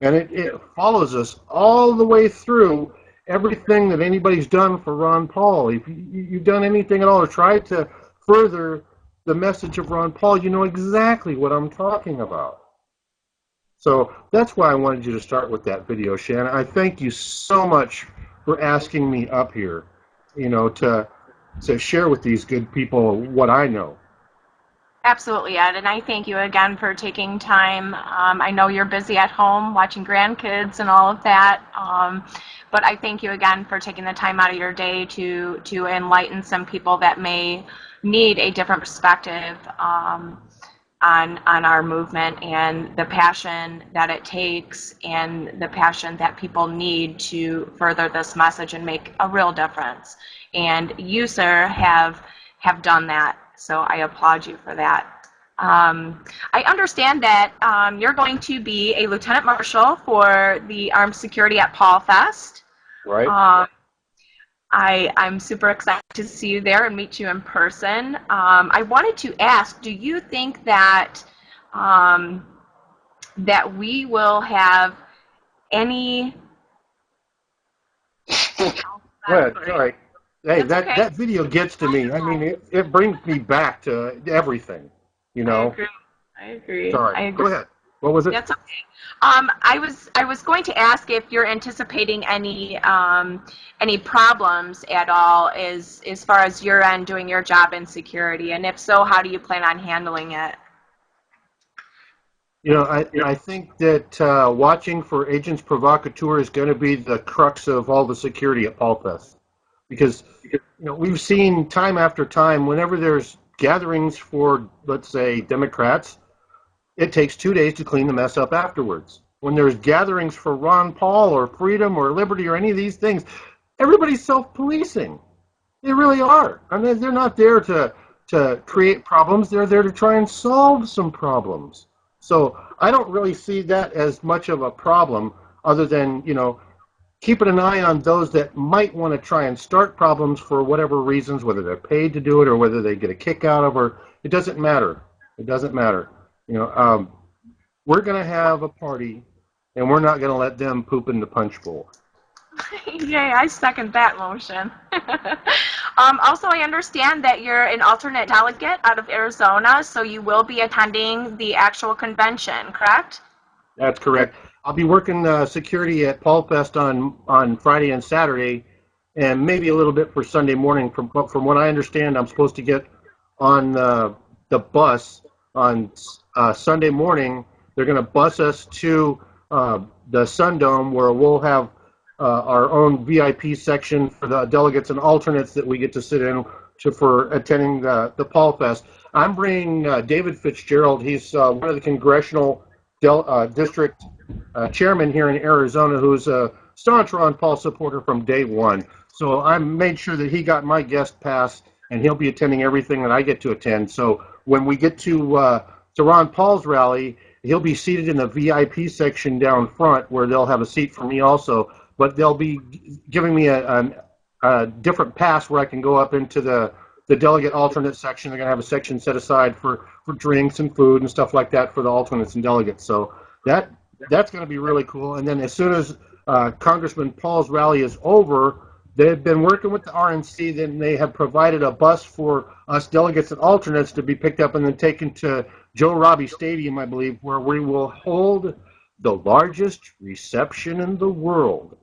And it follows us all the way through everything that anybody's done for Ron Paul. If you've done anything at all or tried to further the message of Ron Paul, you know exactly what I'm talking about. So that's why I wanted you to start with that video, Shan. I thank you so much for asking me up here, you know, to share with these good people what I know. Absolutely, Ed, and I thank you again for taking time. I know you're busy at home watching grandkids and all of that, but I thank you again for taking the time out of your day to enlighten some people that may need a different perspective on our movement and the passion that it takes and the passion that people need to further this message and make a real difference. And you, sir, have done that. So I applaud you for that. I understand that you're going to be a lieutenant marshal for the armed security at P.A.U.L Fest. Right. I'm super excited to see you there and meet you in person. I wanted to ask, do you think that that we will have any... Go ahead. All right. Hey, that video gets to me. I mean, it brings me back to everything, you know. I agree. Sorry. I agree. Go ahead. What was it? That's okay. I was going to ask if you're anticipating any problems at all as far as your end doing your job in security, and if so, how do you plan on handling it? You know, I think that watching for agents provocateur is going to be the crux of all the security at P.A.U.L Fest. Because, you know, we've seen time after time, whenever there's gatherings for, let's say, Democrats, it takes 2 days to clean the mess up afterwards. When there's gatherings for Ron Paul or freedom or liberty or any of these things, everybody's self-policing. They really are. I mean, they're not there to create problems. They're there to try and solve some problems. So I don't really see that as much of a problem other than, you know, keeping an eye on those that might want to try and start problems for whatever reasons, whether they're paid to do it or whether they get a kick out of it. It doesn't matter. It doesn't matter. You know, we're going to have a party, and we're not going to let them poop in the punch bowl. Yay, I second that motion. Also, I understand that you're an alternate delegate out of Arizona, so you will be attending the actual convention, correct? That's correct. I'll be working security at P.A.U.L Fest on Friday and Saturday, and maybe a little bit for Sunday morning. From what I understand, I'm supposed to get on the bus on Sunday morning. They're going to bus us to the Sun Dome, where we'll have our own VIP section for the delegates and alternates that we get to sit in for attending the P.A.U.L Fest. I'm bringing David Fitzgerald. He's one of the congressional district chairman here in Arizona, who's a staunch Ron Paul supporter from day one. So I made sure that he got my guest pass, and he'll be attending everything that I get to attend. So when we get to Ron Paul's rally, he'll be seated in the VIP section down front, where they'll have a seat for me also. But they'll be giving me a different pass where I can go up into the delegate alternate section. They're going to have a section set aside for drinks and food and stuff like that for the alternates and delegates. So that's going to be really cool. And then as soon as Congressman Paul's rally is over, they've been working with the RNC. Then they have provided a bus for us delegates and alternates to be picked up and then taken to Joe Robbie Stadium, I believe, where we will hold the largest reception in the world.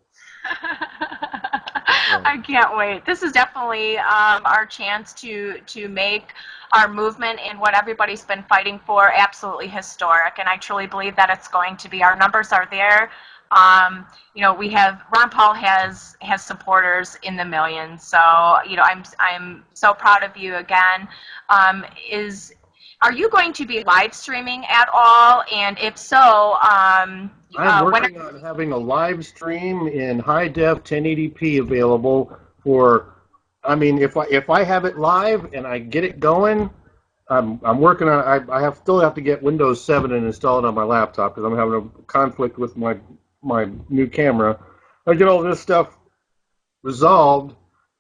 I can't wait. This is definitely our chance to make our movement and what everybody's been fighting for absolutely historic, and I truly believe that it's going to be. Our numbers are there. You know, we have Ron Paul has supporters in the millions. So, you know, I'm so proud of you again. Are you going to be live streaming at all? And if so, I'm working on having a live stream in high def 1080p available for. I mean, if I have it live and I get it going, I'm working on. I still have to get Windows 7 and install it on my laptop because I'm having a conflict with my new camera. I get all this stuff resolved.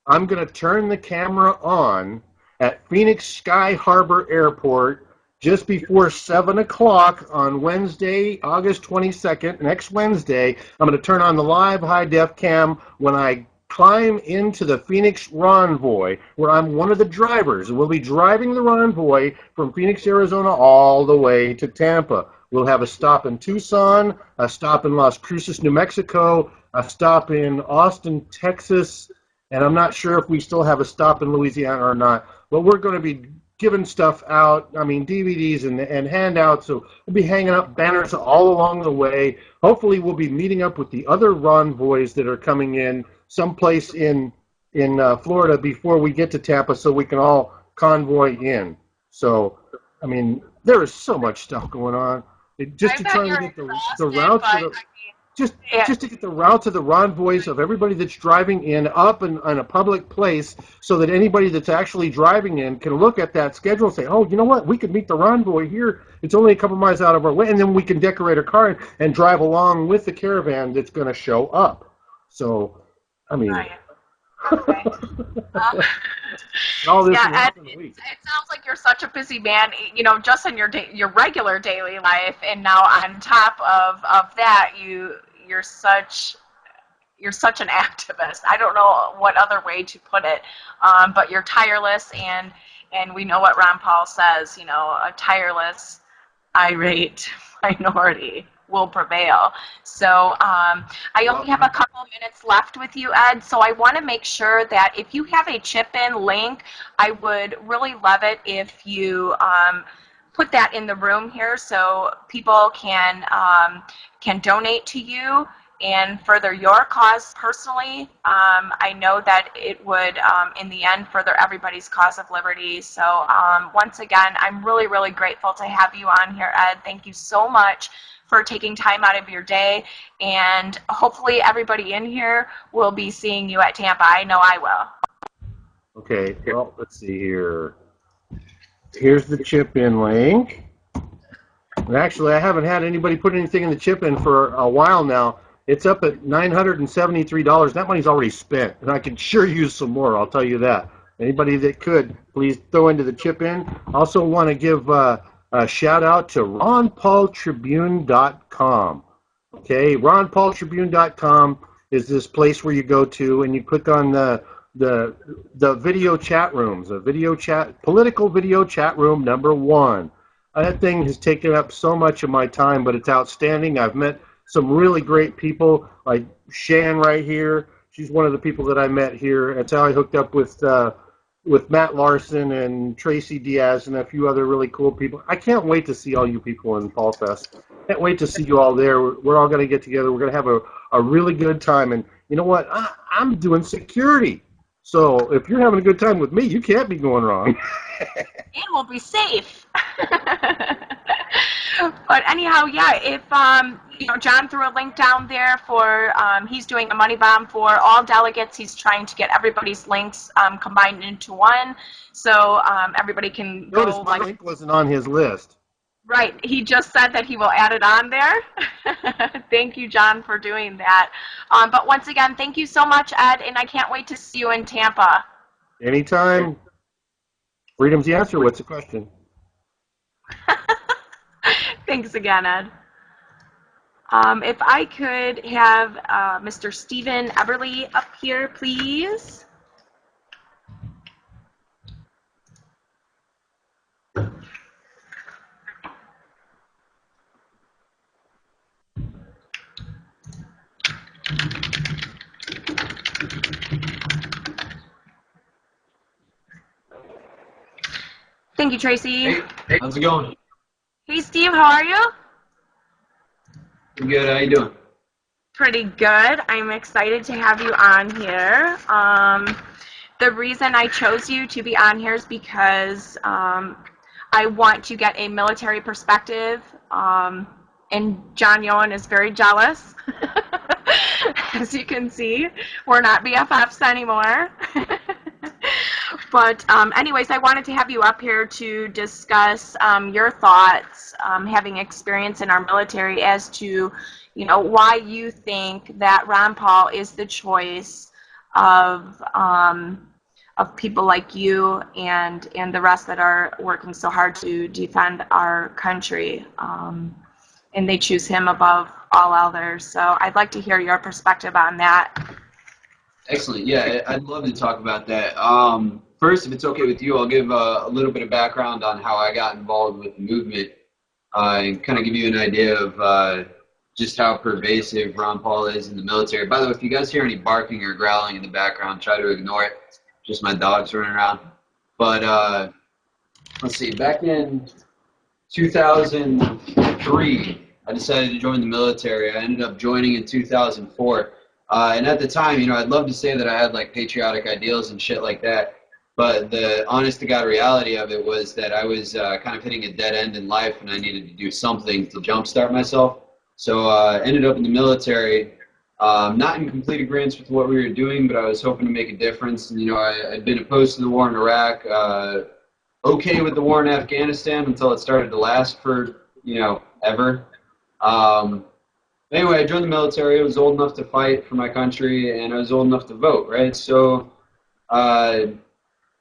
I'm going to turn the camera on at Phoenix Sky Harbor Airport just before 7 o'clock on Wednesday, August 22nd, next Wednesday. I'm going to turn on the live high-def cam when I climb into the Phoenix Ronvoy, where I'm one of the drivers. We'll be driving the Ronvoy from Phoenix, Arizona, all the way to Tampa. We'll have a stop in Tucson, a stop in Las Cruces, New Mexico, a stop in Austin, Texas, and I'm not sure if we still have a stop in Louisiana or not. But we're going to be giving stuff out, I mean, DVDs and handouts, so we'll be hanging up banners all along the way. Hopefully we'll be meeting up with the other Ronvoys that are coming in someplace in Florida before we get to Tampa so we can all convoy in. So, I mean, there is so much stuff going on. Just to try and get the route to the... Just to get the route to the Ronvoys of everybody that's driving in up in a public place so that anybody that's actually driving in can look at that schedule and say, oh, you know what, we could meet the Ronvoy here. It's only a couple miles out of our way. And then we can decorate our car and drive along with the caravan that's going to show up. So, I mean... all this yeah, Ed, it sounds like you're such a busy man, you know, just in your regular daily life, and now on top of that, you're such an activist. I don't know what other way to put it, but you're tireless, and we know what Ron Paul says, you know, a tireless, irate minority will prevail. So I only have a couple of minutes left with you, Ed, so I want to make sure that if you have a chip-in link, I would really love it if you put that in the room here so people can donate to you and further your cause personally. I know that it would, in the end, further everybody's cause of liberty. So once again, I'm really, really grateful to have you on here, Ed. Thank you so much for taking time out of your day, and hopefully everybody in here will be seeing you at Tampa. I know I will. Okay, well, let's see here. Here's the chip-in link. And actually, I haven't had anybody put anything in the chip-in for a while now. It's up at $973. That money's already spent, and I could sure use some more, I'll tell you that. Anybody that could, please throw into the chip-in. Also want to give a shout out to RonPaulTribune.com. Okay, RonPaulTribune.com is this place where you go to and you click on the video chat rooms, political video chat room #1. That thing has taken up so much of my time, but it's outstanding. I've met some really great people, like Shan right here. She's one of the people that I met here. That's how I hooked up with Matt Larson and Tracy Diaz and a few other really cool people. I can't wait to see all you people in Fall Fest. Can't wait to see you all there. We're all going to get together. We're going to have a really good time. And you know what? I'm doing security. So if you're having a good time with me, you can't be going wrong. And we'll be safe. But anyhow, yeah, if you know, John threw a link down there for he's doing a money bomb for all delegates. He's trying to get everybody's links combined into one, so everybody can Notice go. my link wasn't on his list. Right, he just said that he will add it on there. Thank you, John, for doing that. But once again, thank you so much, Ed, and I can't wait to see you in Tampa. Anytime. Freedom's the answer. What's the question? Thanks again, Ed. If I could have Mr. Stephen Eberle up here, please. Thank you, Tracy. Hey, how's it going? Hey, Steve, how are you? I'm good. How you doing? Pretty good. I'm excited to have you on here. The reason I chose you to be on here is because I want to get a military perspective, and John Yoen is very jealous. As you can see, we're not BFFs anymore. But anyways, I wanted to have you up here to discuss your thoughts, having experience in our military, as to, you know, why you think that Ron Paul is the choice of people like you and the rest that are working so hard to defend our country, and they choose him above all others. So I'd like to hear your perspective on that. Excellent. Yeah, I'd love to talk about that. First, if it's okay with you, I'll give a little bit of background on how I got involved with the movement, and kind of give you an idea of just how pervasive Ron Paul is in the military. By the way, if you guys hear any barking or growling in the background, try to ignore it. Just my dogs running around. But let's see, back in 2003, I decided to join the military. I ended up joining in 2004. And at the time, you know, I'd love to say that I had like patriotic ideals and shit like that. But the honest to God reality of it was that I was kind of hitting a dead end in life, and I needed to do something to jumpstart myself. So I ended up in the military, not in complete agreement with what we were doing, but I was hoping to make a difference. And, you know, I'd been opposed to the war in Iraq, okay with the war in Afghanistan until it started to last for, you know, ever. Anyway, I joined the military. I was old enough to fight for my country, and I was old enough to vote, right? So,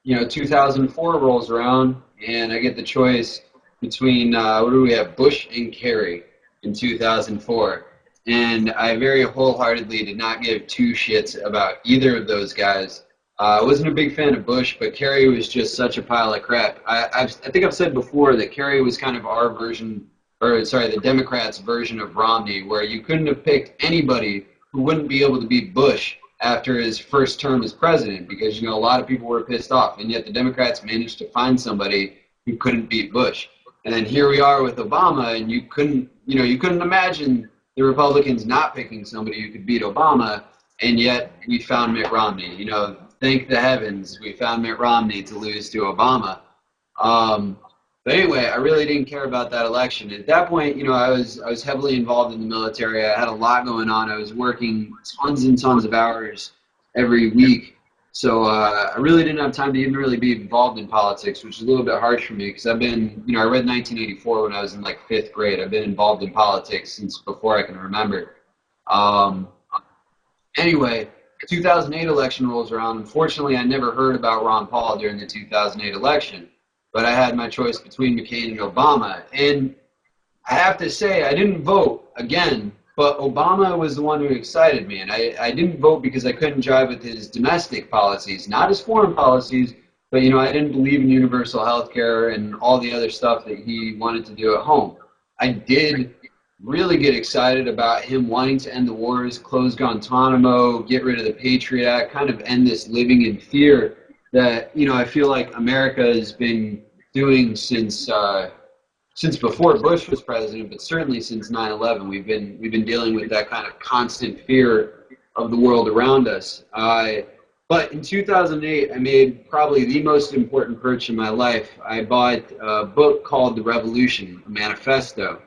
you know, 2004 rolls around, and I get the choice between, what do we have, Bush and Kerry in 2004. And I very wholeheartedly did not give two shits about either of those guys. I wasn't a big fan of Bush, but Kerry was just such a pile of crap. I think I've said before that Kerry was kind of our version, or sorry, the Democrats' version of Romney, where you couldn't have picked anybody who wouldn't be able to beat Bush after his first term as president, because, you know, a lot of people were pissed off, and yet the Democrats managed to find somebody who couldn't beat Bush. And then here we are with Obama, and you couldn't imagine the Republicans not picking somebody who could beat Obama, and yet we found Mitt Romney. You know, thank the heavens we found Mitt Romney to lose to Obama. But anyway, I really didn't care about that election. At that point, you know, I was heavily involved in the military. I had a lot going on. I was working tons and tons of hours every week. So I really didn't have time to even really be involved in politics, which is a little bit harsh for me, because I've been, you know, I read 1984 when I was in like 5th grade. I've been involved in politics since before I can remember. Anyway, 2008 election rolls around. Unfortunately, I never heard about Ron Paul during the 2008 election. But I had my choice between McCain and Obama. And I have to say, I didn't vote again, but Obama was the one who excited me. And I didn't vote because I couldn't jive with his domestic policies, not his foreign policies, but, you know, I didn't believe in universal health care and all the other stuff that he wanted to do at home. I did really get excited about him wanting to end the wars, close Guantanamo, get rid of the Patriot Act, kind of end this living in fear that, you know, I feel like America has been doing since before Bush was president, but certainly since 9/11. We've been dealing with that kind of constant fear of the world around us. But in 2008, I made probably the most important purchase in my life. I bought a book called The Revolution, a manifesto,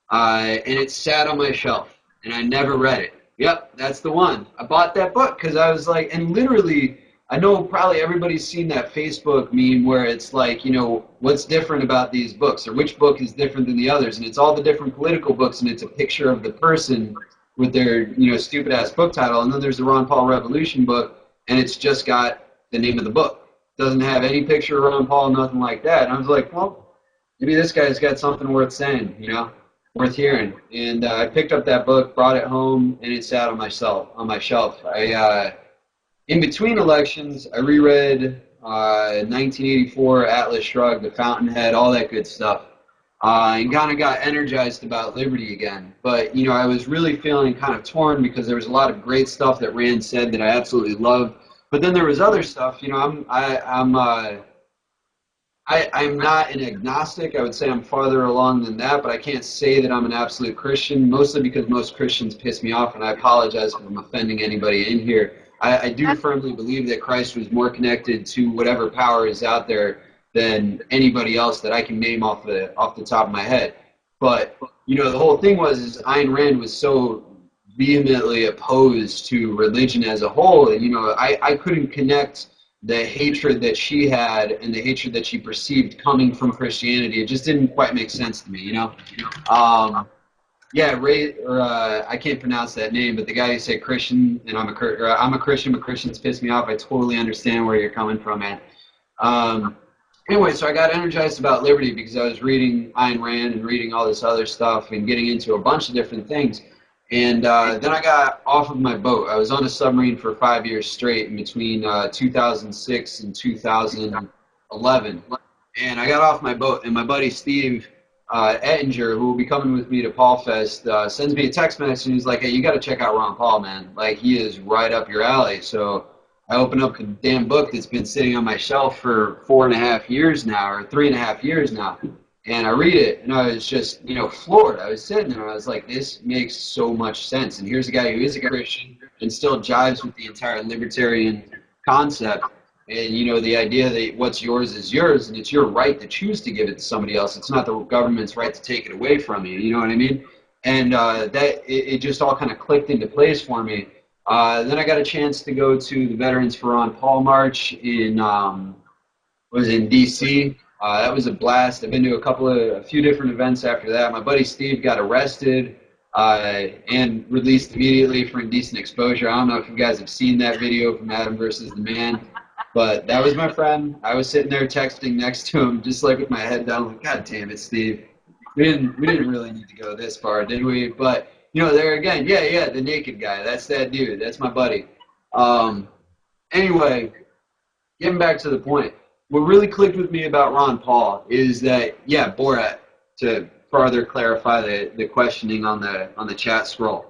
and it sat on my shelf, and I never read it. Yep, that's the one. I bought that book because I was like, and literally, I know probably everybody's seen that Facebook meme where it's like, you know, what's different about these books, or which book is different than the others, and it's all the different political books, and it's a picture of the person with their, you know, stupid-ass book title, and then there's the Ron Paul Revolution book, and it's just got the name of the book. It doesn't have any picture of Ron Paul, nothing like that, and I was like, well, maybe this guy's got something worth saying, you know? worth hearing. And I picked up that book, brought it home, and it sat on my shelf. In between elections, I reread 1984, Atlas Shrugged, The Fountainhead, all that good stuff, and kind of got energized about liberty again. But, you know, I was really feeling kind of torn because there was a lot of great stuff that Rand said that I absolutely loved. But then there was other stuff, you know, I'm not an agnostic. I would say I'm farther along than that, but I can't say that I'm an absolute Christian, mostly because most Christians piss me off, and I apologize if I'm offending anybody in here. I do firmly believe that Christ was more connected to whatever power is out there than anybody else that I can name off the top of my head. But, you know, the whole thing is Ayn Rand was so vehemently opposed to religion as a whole, and, you know, I couldn't connect the hatred that she had and the hatred that she perceived coming from Christianity. It just didn't quite make sense to me, you know? Yeah, I can't pronounce that name, but the guy who said Christian, and I'm a Christian, but Christians piss me off. I totally understand where you're coming from, man. Anyway, so I got energized about liberty because I was reading Ayn Rand and reading all this other stuff and getting into a bunch of different things. And then I got off of my boat. I was on a submarine for 5 years straight in between 2006 and 2011. And I got off my boat, and my buddy Steve Ettinger, who will be coming with me to Paul Fest, sends me a text message, and he's like, hey, you got to check out Ron Paul, man. Like, he is right up your alley. So I opened up the damn book that's been sitting on my shelf for 4.5 years now, or 3.5 years now. And I read it, and I was just, you know, floored. I was sitting there, and I was like, this makes so much sense. And here's a guy who is a Christian and still jives with the entire libertarian concept. And, you know, the idea that what's yours is yours, and it's your right to choose to give it to somebody else. It's not the government's right to take it away from you. You know what I mean? And it just all kind of clicked into place for me. Then I got a chance to go to the Veterans for Ron Paul March in D.C. That was a blast. I've been to a few different events after that. My buddy Steve got arrested and released immediately for indecent exposure. I don't know if you guys have seen that video from Adam versus the Man, but that was my friend. I was sitting there texting next to him, just like with my head down, like, God damn it, Steve. We didn't really need to go this far, did we? But, you know, there again, yeah, the naked guy. That's that dude. That's my buddy. Anyway, getting back to the point. What really clicked with me about Ron Paul is that, yeah, Borat, to further clarify the questioning on the chat scroll.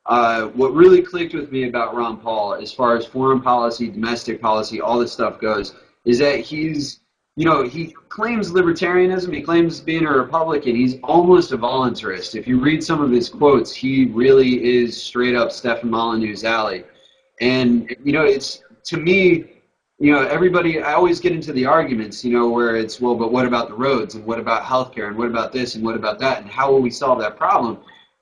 What really clicked with me about Ron Paul, as far as foreign policy, domestic policy, all this stuff goes, is that he's, you know, he claims libertarianism, he claims being a Republican, he's almost a voluntarist. If you read some of his quotes, he really is straight up Stefan Molyneux's alley. And, you know, it's, to me, you know, everybody, I always get into the arguments, you know, where it's, well, but what about the roads, and what about healthcare, and what about this, and what about that, and how will we solve that problem?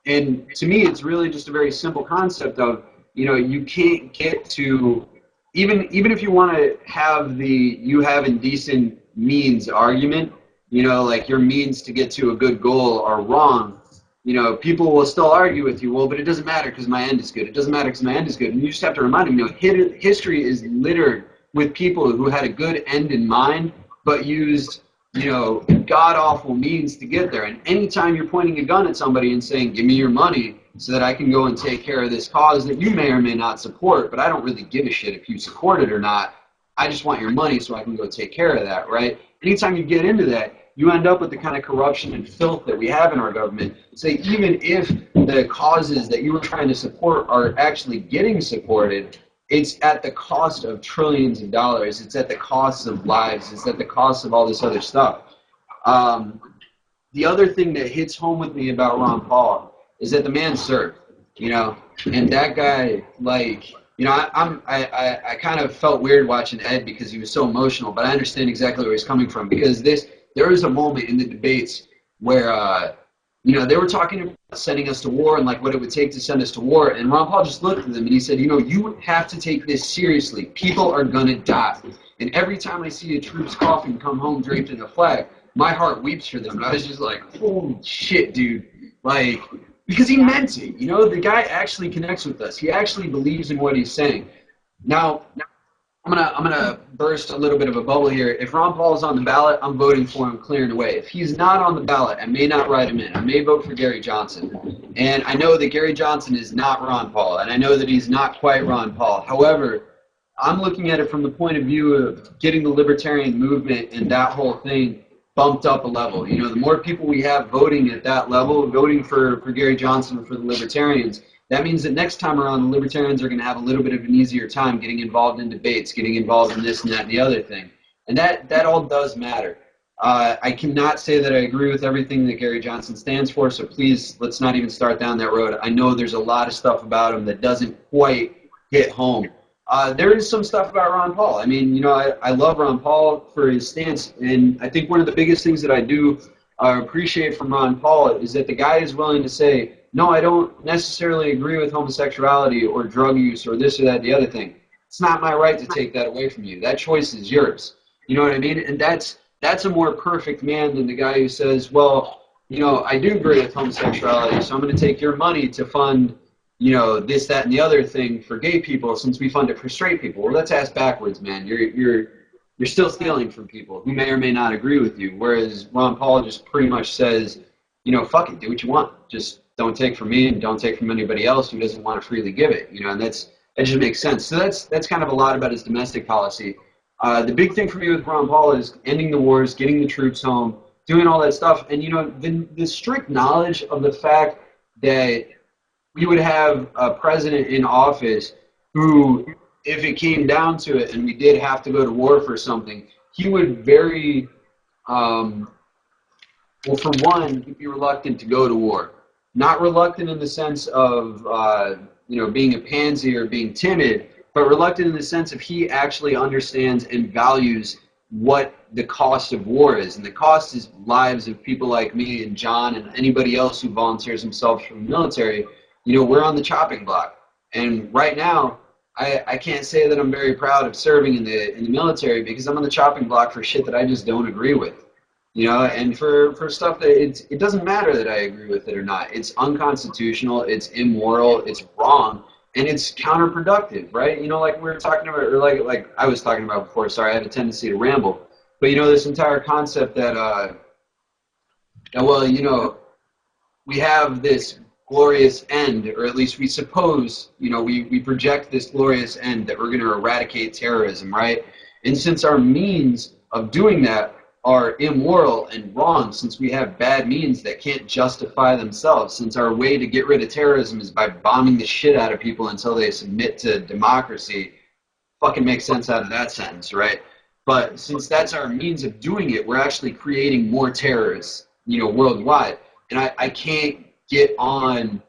And to me, it's really just a very simple concept of, you know, you can't get to, even if you want to have you have indecent means argument, you know, like your means to get to a good goal are wrong, you know, people will still argue with you, well, but it doesn't matter because my end is good. It doesn't matter because my end is good. And you just have to remind them, you know, history is littered with people who had a good end in mind, but used, you know, god-awful means to get there. And anytime you're pointing a gun at somebody and saying, give me your money so that I can go and take care of this cause that you may or may not support, but I don't really give a shit if you support it or not. I just want your money so I can go take care of that, right? Anytime you get into that, you end up with the kind of corruption and filth that we have in our government. So even if the causes that you were trying to support are actually getting supported, it's at the cost of trillions of dollars. It's at the cost of lives. It's at the cost of all this other stuff. The other thing that hits home with me about Ron Paul is that the man served, you know, and that guy, like, you know, I kind of felt weird watching Ed because he was so emotional, but I understand exactly where he's coming from, because there was a moment in the debates where, you know, they were talking about sending us to war and like what it would take to send us to war. And Ron Paul just looked at them and he said, you know, you have to take this seriously. People are going to die. And every time I see a troop's coffin come home draped in a flag, my heart weeps for them. And I was just like, holy shit, dude. Like, because he meant it. You know, the guy actually connects with us. He actually believes in what he's saying. Now, I'm gonna burst a little bit of a bubble here. If Ron Paul is on the ballot, I'm voting for him clear and away. If he's not on the ballot, I may not write him in. I may vote for Gary Johnson. And I know that Gary Johnson is not Ron Paul, and I know that he's not quite Ron Paul. However, I'm looking at it from the point of view of getting the libertarian movement and that whole thing bumped up a level. You know, the more people we have voting at that level, voting for Gary Johnson or for the libertarians, that means that next time around, the libertarians are going to have a little bit of an easier time getting involved in debates, getting involved in this and that and the other thing. And that all does matter. I cannot say that I agree with everything that Gary Johnson stands for, so please, let's not even start down that road. I know there's a lot of stuff about him that doesn't quite hit home. There is some stuff about Ron Paul. I mean, you know, I love Ron Paul for his stance, and I think one of the biggest things that I do appreciate from Ron Paul is that the guy is willing to say, no, I don't necessarily agree with homosexuality or drug use or this or that, the other thing. It's not my right to take that away from you. That choice is yours. You know what I mean? And that's a more perfect man than the guy who says, well, you know, I do agree with homosexuality, so I'm going to take your money to fund, you know, this, that, and the other thing for gay people since we fund it for straight people. Well, that's ass backwards, man. You're still stealing from people who may or may not agree with you, whereas Ron Paul just pretty much says, you know, fuck it, do what you want. Just don't take from me and don't take from anybody else who doesn't want to freely give it. You know, and that just makes sense. So that's kind of a lot about his domestic policy. The big thing for me with Ron Paul is ending the wars, getting the troops home, doing all that stuff. And, you know, the strict knowledge of the fact that we would have a president in office who, if it came down to it and we did have to go to war for something, he would very, well, for one, he'd be reluctant to go to war. Not reluctant in the sense of, you know, being a pansy or being timid, but reluctant in the sense of he actually understands and values what the cost of war is. And the cost is lives of people like me and John and anybody else who volunteers themselves from the military. You know, we're on the chopping block. And right now, I can't say that I'm very proud of serving in the military because I'm on the chopping block for shit that I just don't agree with. You know, and for stuff that it doesn't matter that I agree with it or not. It's unconstitutional, it's immoral, it's wrong, and it's counterproductive, right? You know, like we were talking about, or like I was talking about before, sorry, I have a tendency to ramble. But, you know, this entire concept that, well, you know, we have this glorious end, or at least we suppose, you know, we project this glorious end that we're going to eradicate terrorism, right? And since our means of doing that are immoral and wrong, since we have bad means that can't justify themselves, since our way to get rid of terrorism is by bombing the shit out of people until they submit to democracy, fucking makes sense out of that sentence, right? But since that's our means of doing it, we're actually creating more terrorists, you know, worldwide. And I can't get on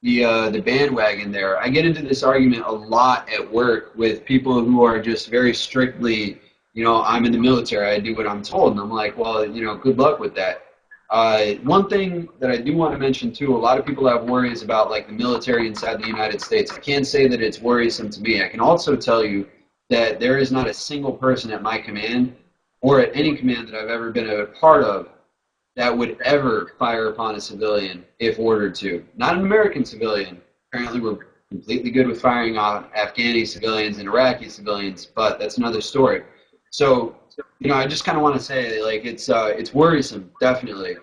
the bandwagon there. I get into this argument a lot at work with people who are just very strictly, you know, I'm in the military, I do what I'm told. And I'm like, well, you know, good luck with that. One thing that I do want to mention, too, a lot of people have worries about, like, the military inside the United States. I can't say that it's worrisome to me. I can also tell you that there is not a single person at my command or at any command that I've ever been a part of that would ever fire upon a civilian if ordered to. Not an American civilian. Apparently we're completely good with firing on Afghani civilians and Iraqi civilians, but that's another story. So, you know, I just kind of want to say, like, it's worrisome, definitely.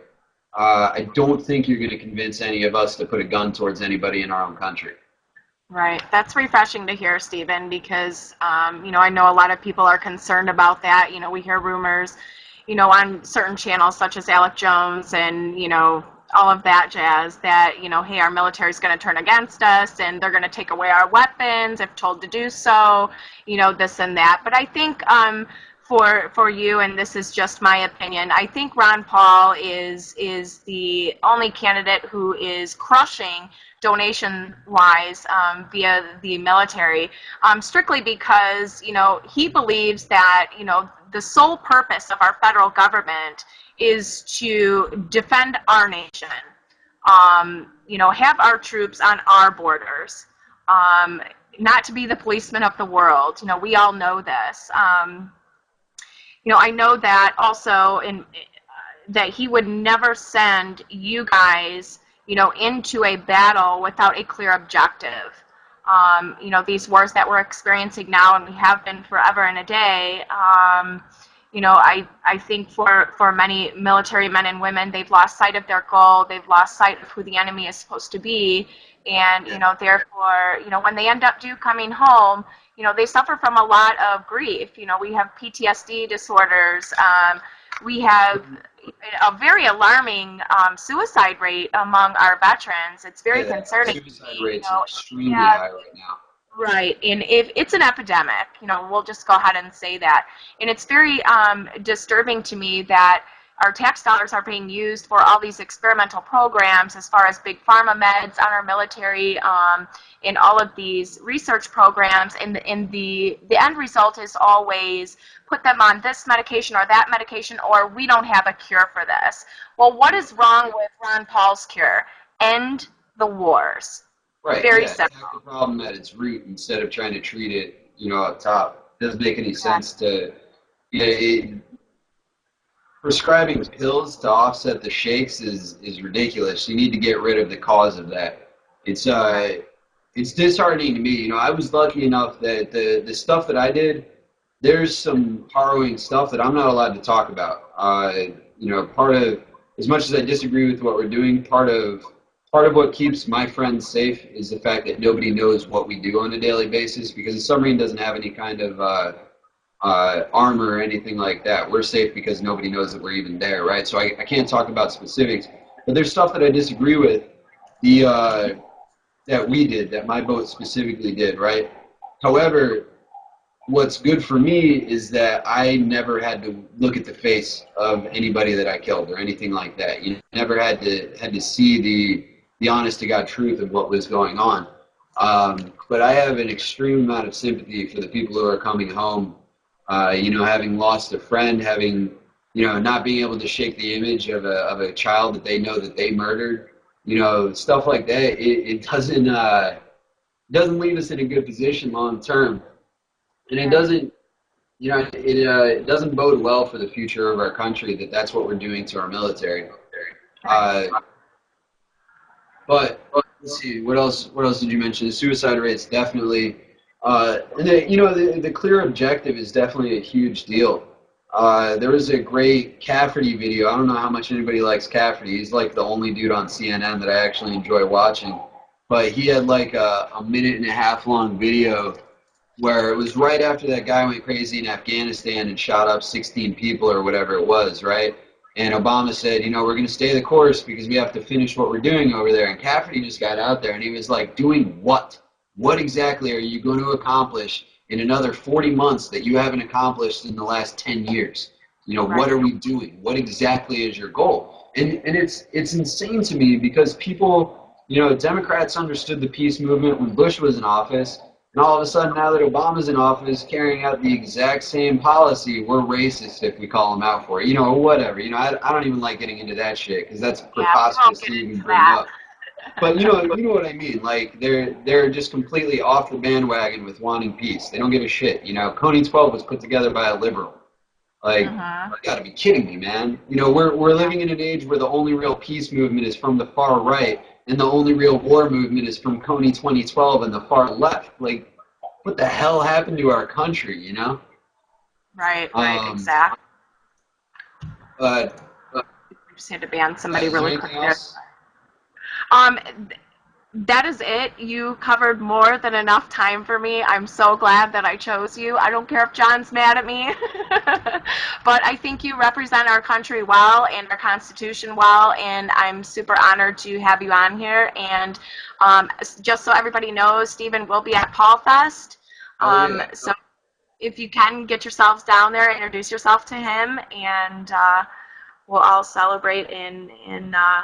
I don't think you're going to convince any of us to put a gun towards anybody in our own country. Right. That's refreshing to hear, Stephen, because, you know, I know a lot of people are concerned about that. You know, we hear rumors, you know, on certain channels such as Alex Jones and, you know, all of that jazz that, you know, hey, our military is going to turn against us and they're going to take away our weapons if told to do so, you know, this and that. But I think for you, and this is just my opinion, I think Ron Paul is the only candidate who is crushing donation-wise via the military, strictly because, you know, he believes that, you know, the sole purpose of our federal government is to defend our nation, you know, have our troops on our borders, not to be the policeman of the world. You know, we all know this. You know, I know that also that he would never send you guys, you know, into a battle without a clear objective. you know, these wars that we're experiencing now, and we have been forever and a day. You know, I think for many military men and women, they've lost sight of their goal. They've lost sight of who the enemy is supposed to be. And, you know, therefore, you know, when they end up coming home, you know, they suffer from a lot of grief. You know, we have PTSD disorders. We have a very alarming suicide rate among our veterans. It's very concerning. Suicide rates are extremely high right now. Right, and if it's an epidemic, you know, we'll just go ahead and say that. And it's very disturbing to me that our tax dollars are being used for all these experimental programs as far as big pharma meds on our military, in all of these research programs, and the end result is always put them on this medication or that medication, or we don't have a cure for this. Well, what is wrong with Ron Paul's cure? End the wars. Right. Very yeah, simple. attack the problem at its root instead of trying to treat it, you know, up top. It doesn't make any sense to prescribing pills to offset the shakes is ridiculous. You need to get rid of the cause of that. It's disheartening to me. You know, I was lucky enough that the stuff that I did, there's some harrowing stuff that I'm not allowed to talk about. You know, part of, as much as I disagree with what we're doing, part of what keeps my friends safe is the fact that nobody knows what we do on a daily basis, because the submarine doesn't have any kind of armor or anything like that. We're safe because nobody knows that we're even there, right? So I can't talk about specifics, but there's stuff that I disagree with that we did, that my boat specifically did, right? However, what's good for me is that I never had to look at the face of anybody that I killed or anything like that. You never had to see the honest to God truth of what was going on. But I have an extreme amount of sympathy for the people who are coming home, you know, having lost a friend, having, you know, not being able to shake the image of a child that they know that they murdered, you know, stuff like that. It doesn't leave us in a good position long term. And it doesn't, you know, it doesn't bode well for the future of our country that that's what we're doing to our military. But let's see, what else did you mention? The suicide rates definitely, and you know, the clear objective is definitely a huge deal. There was a great Cafferty video. I don't know how much anybody likes Cafferty. He's like the only dude on CNN that I actually enjoy watching. But he had like a 1.5-minute long video where it was right after that guy went crazy in Afghanistan and shot up 16 people or whatever it was, right? And Obama said, you know, we're going to stay the course because we have to finish what we're doing over there. And Cafferty just got out there and he was like, doing what? What exactly are you going to accomplish in another 40 months that you haven't accomplished in the last 10 years? You know, what are we doing? What exactly is your goal? And it's insane to me because people, you know, Democrats understood the peace movement when Bush was in office. And all of a sudden, now that Obama's in office, carrying out the exact same policy, we're racist if we call him out for it. You know, whatever. You know, I don't even like getting into that shit because that's preposterous to even bring up. But you know what I mean. Like they're just completely off the bandwagon with wanting peace. They don't give a shit. You know, Coney 12 was put together by a liberal. Like, you gotta be kidding me, man. You know, we're living in an age where the only real peace movement is from the far right, and the only real war movement is from Coney 2012 and the far left. Like, what the hell happened to our country, you know? Right, exactly. But we just had to ban somebody really quick there. Else? That is it. You covered more than enough time for me. I'm so glad that I chose you. I don't care if John's mad at me, but I think you represent our country well and our Constitution well, and I'm super honored to have you on here. And just so everybody knows, Stephen will be at P.A.U.L Fest. So if you can get yourselves down there, introduce yourself to him, and we'll all celebrate in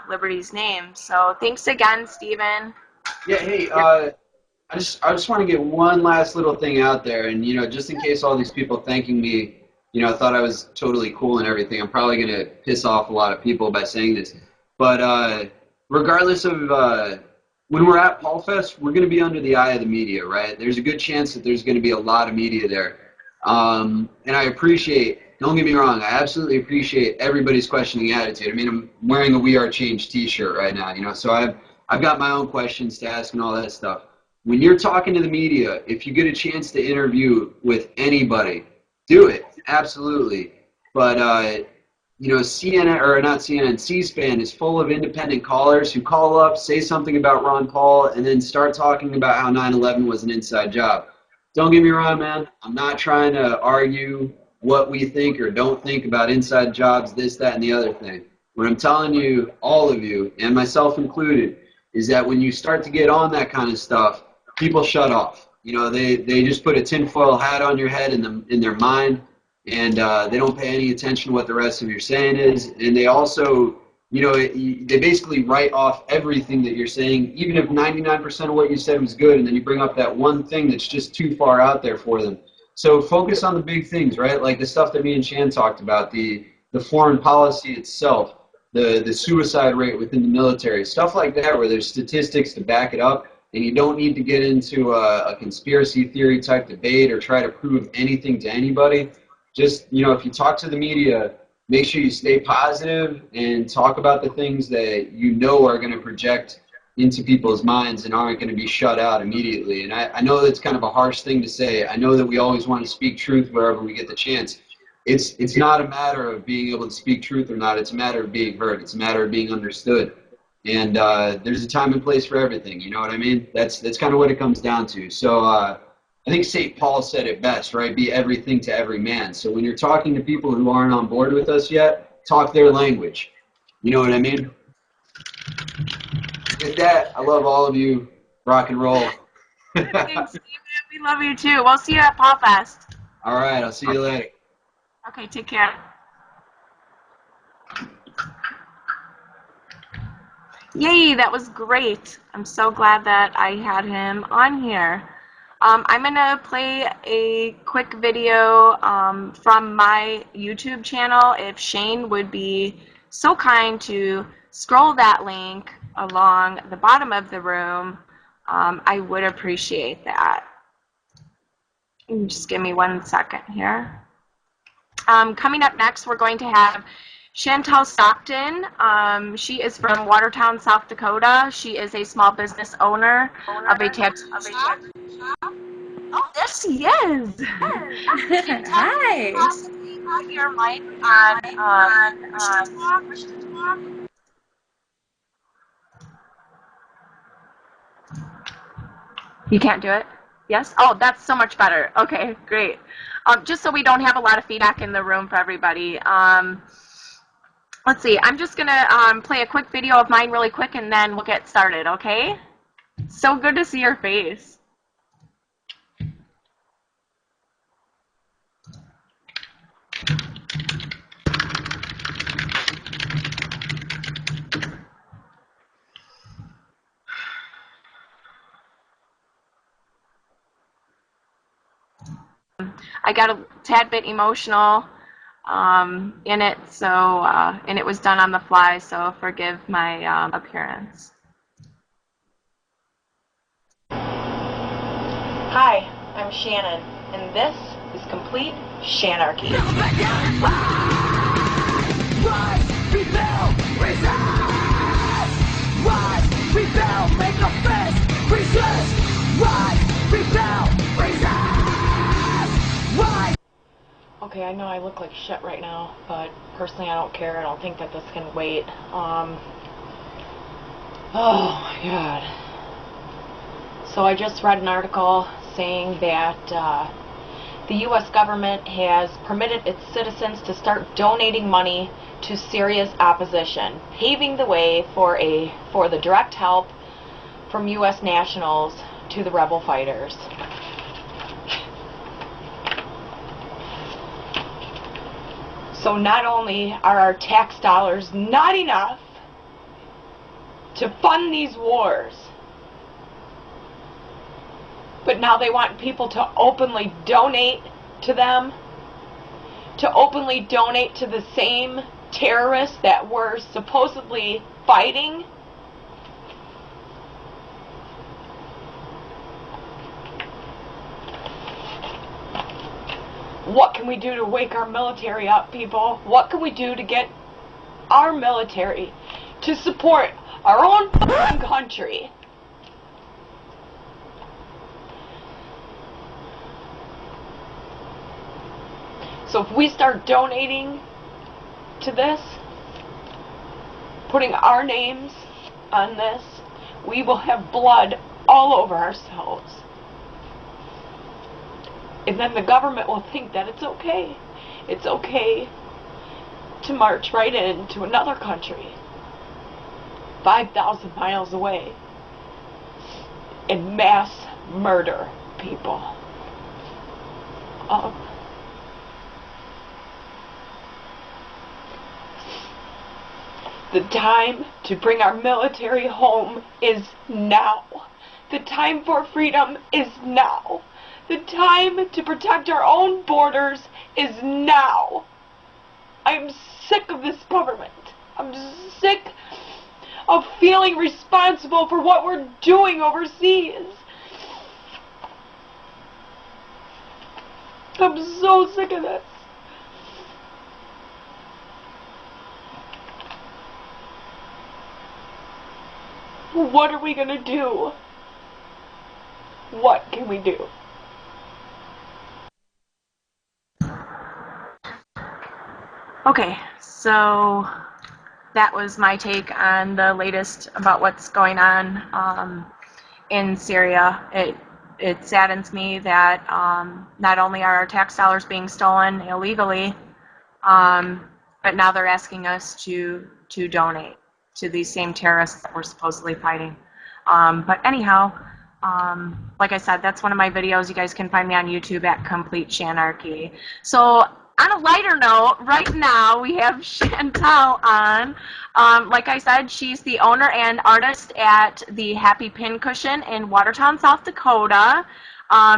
Liberty's name. So thanks again, Stephen. Yeah, hey, I just want to get one last little thing out there, and you know, just in case all these people thanking me, you know, thought I was totally cool and everything, I'm probably gonna piss off a lot of people by saying this, but regardless of when we're at P.A.U.L Fest, we're gonna be under the eye of the media, right? There's a good chance that there's gonna be a lot of media there, and I appreciate. Don't get me wrong, I absolutely appreciate everybody's questioning attitude. I mean, I'm wearing a We Are Change t-shirt right now, you know, so I've got my own questions to ask and all that stuff. when you're talking to the media, if you get a chance to interview with anybody, do it. Absolutely. But, you know, CNN, or not CNN, C-SPAN is full of independent callers who call up, say something about Ron Paul, and then start talking about how 9/11 was an inside job. Don't get me wrong, man. I'm not trying to argue what we think or don't think about inside jobs, this, that, and the other thing. What I'm telling you, all of you, and myself included, is that when you start to get on that kind of stuff, people shut off. You know, they just put a tinfoil hat on your head in their mind, and they don't pay any attention to what the rest of your saying is. And they also, you know, they basically write off everything that you're saying, even if 99% of what you said was good, and then you bring up that one thing that's just too far out there for them. So focus on the big things, right? Like the stuff that me and Shan talked about, the foreign policy itself, the suicide rate within the military, stuff like that, where there's statistics to back it up, and you don't need to get into a conspiracy theory type debate or try to prove anything to anybody. Just, you know, if you talk to the media, make sure you stay positive and talk about the things that you know are going to project into people's minds and aren't going to be shut out immediately. And I know that's kind of a harsh thing to say. I know that we always want to speak truth wherever we get the chance. It's not a matter of being able to speak truth or not. It's a matter of being heard. It's a matter of being understood. And there's a time and place for everything. You know what I mean? That's kind of what it comes down to. So I think St. Paul said it best, right? Be everything to every man. So when you're talking to people who aren't on board with us yet, talk their language. You know what I mean? With that, I love all of you. Rock and roll. Thanks, Steven. We love you too. We'll see you at Paul Fest. All right, I'll see you later. Okay, take care. Yay, that was great. I'm so glad that I had him on here. I'm going to play a quick video from my YouTube channel. If Shane would be so kind to scroll that link along the bottom of the room, I would appreciate that. Just give me 1 second here. Coming up next, we're going to have Chantel Stockton. She is from Watertown, South Dakota. She is a small business owner of a tattoo shop. Oh, there she is. Hi. Put your mic on. You can't do it? Yes? Oh, that's so much better. Okay, great. Just so we don't have a lot of feedback in the room for everybody. Let's see. I'm just going to play a quick video of mine really quick, and then we'll get started, okay? So good to see your face. I got a tad bit emotional in it, so and it was done on the fly, so forgive my appearance. Hi, I'm Shannon, and this is Complete Shan Archy. Rise, rebel, resist! Rise, rebel, make a fist, resist! Rise, rebel, resist! Rise! Okay, I know I look like shit right now, but personally I don't care. I don't think that this can wait. Oh my god. So I just read an article saying that the U.S. government has permitted its citizens to start donating money to Syria's opposition, paving the way for the direct help from U.S. nationals to the rebel fighters. So not only are our tax dollars not enough to fund these wars, but now they want people to openly donate to them, to openly donate to the same terrorists that we're supposedly fighting. What can we do to wake our military up, people? What can we do to get our military to support our own country? So if we start donating to this, putting our names on this, we will have blood all over ourselves. And then the government will think that it's okay. It's okay to march right into another country, 5,000 miles away, and mass murder people. The time to bring our military home is now. The time for freedom is now. The time to protect our own borders is now. I'm sick of this government. I'm sick of feeling responsible for what we're doing overseas. I'm so sick of this. What are we gonna do? What can we do? Okay, so that was my take on the latest about what's going on in Syria. It saddens me that not only are our tax dollars being stolen illegally, but now they're asking us to donate to these same terrorists that we're supposedly fighting. But anyhow, like I said, that's one of my videos. You guys can find me on YouTube at Complete Shan Archy. So on a lighter note, right now we have Chantal on. Like I said, she's the owner and artist at the Happy Pincushion in Watertown, South Dakota.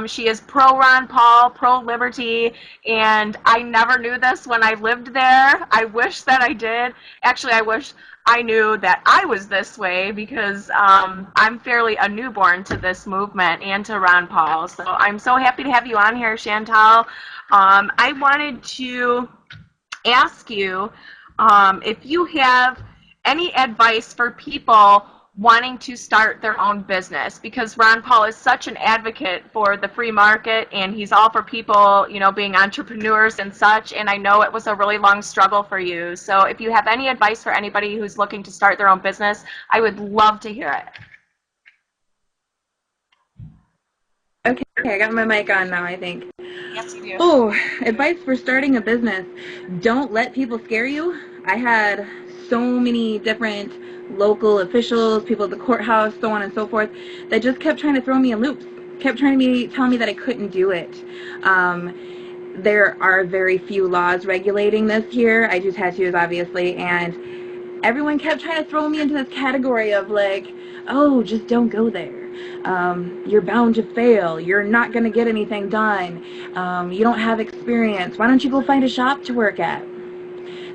She is pro Ron Paul, pro liberty, and I never knew this when I lived there. I wish that I did. Actually, I wish I knew that I was this way, because I'm fairly a newborn to this movement and to Ron Paul. So I'm so happy to have you on here, Chantal. I wanted to ask you if you have any advice for people wanting to start their own business, because Ron Paul is such an advocate for the free market, and he's all for people, you know, being entrepreneurs and such, and I know it was a really long struggle for you. So if you have any advice for anybody who's looking to start their own business, I would love to hear it. Okay, I got my mic on now, I think. Yes, you do. Oh, advice for starting a business. Don't let people scare you. I had so many different local officials, people at the courthouse, so on and so forth, that just kept trying to throw me in loops, kept trying to tell me that I couldn't do it. There are very few laws regulating this here. I do tattoos, obviously, and everyone kept trying to throw me into this category of like, oh, just don't go there. You're bound to fail. You're not going to get anything done. You don't have experience. Why don't you go find a shop to work at?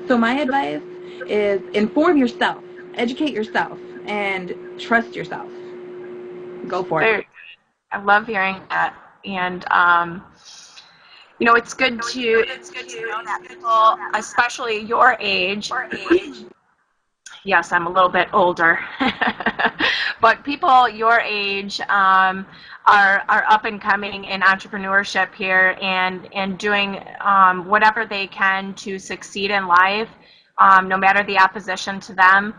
So my advice is inform yourself, educate yourself, and trust yourself. Go for it. I love hearing that. And you know, it's good to know that people, especially your age, yes, I'm a little bit older, but people your age are up and coming in entrepreneurship here, and doing whatever they can to succeed in life, no matter the opposition to them.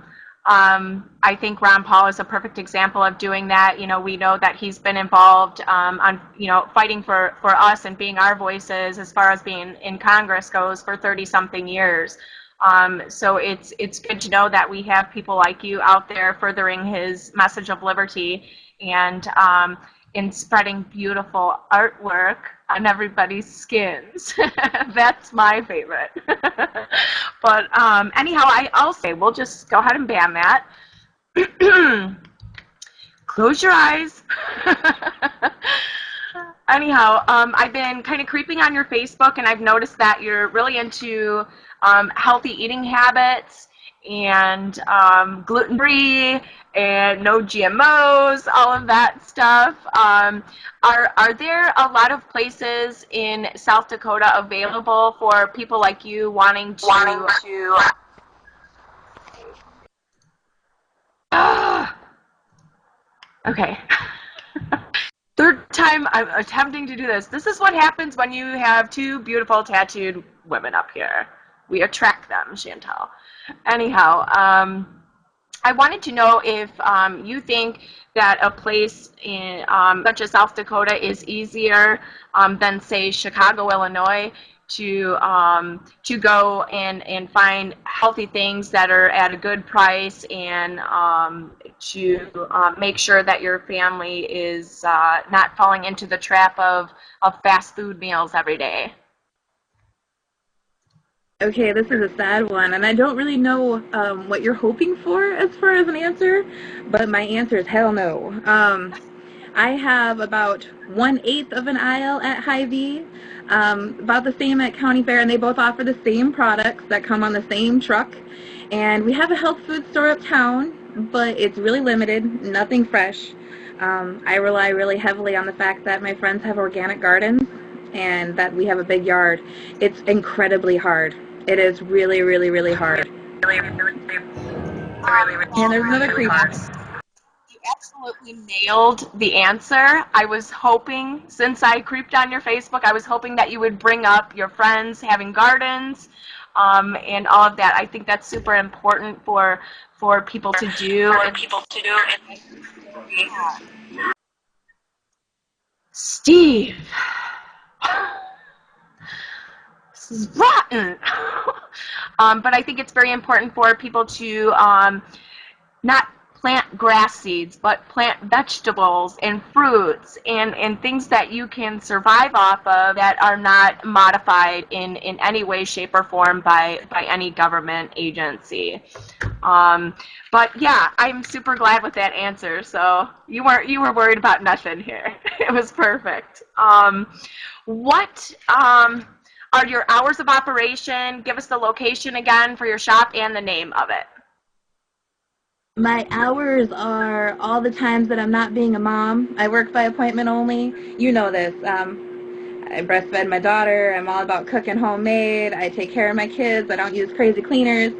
I think Ron Paul is a perfect example of doing that. You know, we know that he's been involved on, you know, fighting for us and being our voices as far as being in Congress goes for 30-something years. So it's good to know that we have people like you out there furthering his message of liberty, and in spreading beautiful artwork on everybody's skins. That's my favorite. But anyhow, I'll say we'll just go ahead and ban that. Close your eyes. Anyhow, I've been kind of creeping on your Facebook, and I've noticed that you're really into healthy eating habits, and gluten-free, and no GMOs, all of that stuff. Are there a lot of places in South Dakota available for people like you wanting to okay. Third time I'm attempting to do this. This is what happens when you have two beautiful tattooed women up here. We attract them, Chantal. Anyhow, I wanted to know if you think that a place in such as South Dakota is easier than, say, Chicago, Illinois, to go and find healthy things that are at a good price, and to make sure that your family is not falling into the trap of fast food meals every day. Okay, this is a sad one, and I don't really know what you're hoping for as far as an answer, but my answer is hell no. I have about 1/8 of an aisle at Hy-Vee, about the same at County Fair, and they both offer the same products that come on the same truck. And we have a health food store uptown, but it's really limited, nothing fresh. I rely really heavily on the fact that my friends have organic gardens and that we have a big yard. It's incredibly hard. It is really, really, really hard. And there's another creep. You absolutely nailed the answer. I was hoping, since I creeped on your Facebook, I was hoping that you would bring up your friends having gardens and all of that. I think that's super important for people to do. Steve, this is rotten. But I think it's very important for people to not plant grass seeds, but plant vegetables and fruits and things that you can survive off of that are not modified in any way, shape, or form by any government agency. But yeah, I'm super glad with that answer. So you were worried about nothing here. It was perfect. What are your hours of operation? Give us the location again for your shop and the name of it. My hours are all the times that I'm not being a mom. I work by appointment only. You know this. I breastfed my daughter. I'm all about cooking homemade. I take care of my kids. I don't use crazy cleaners.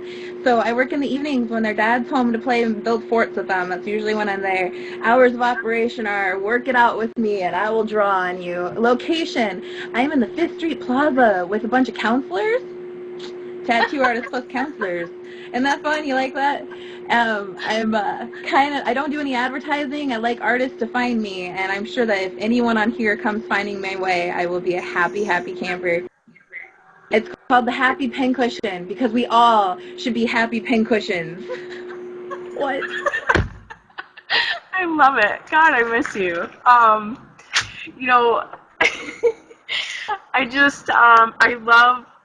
So I work in the evenings when their dad's home to play and build forts with them. That's usually when I'm there. Hours of operation are work it out with me and I will draw on you. Location, I'm in the 5th Street Plaza with a bunch of counselors. Tattoo artists plus counselors. Isn't that fun? You like that? I don't do any advertising. I like artists to find me, and I'm sure that if anyone on here comes finding my way, I will be a happy, happy camper. It's called the Happy Pincushion because we all should be happy pincushions. What? I love it. God, I miss you. You know,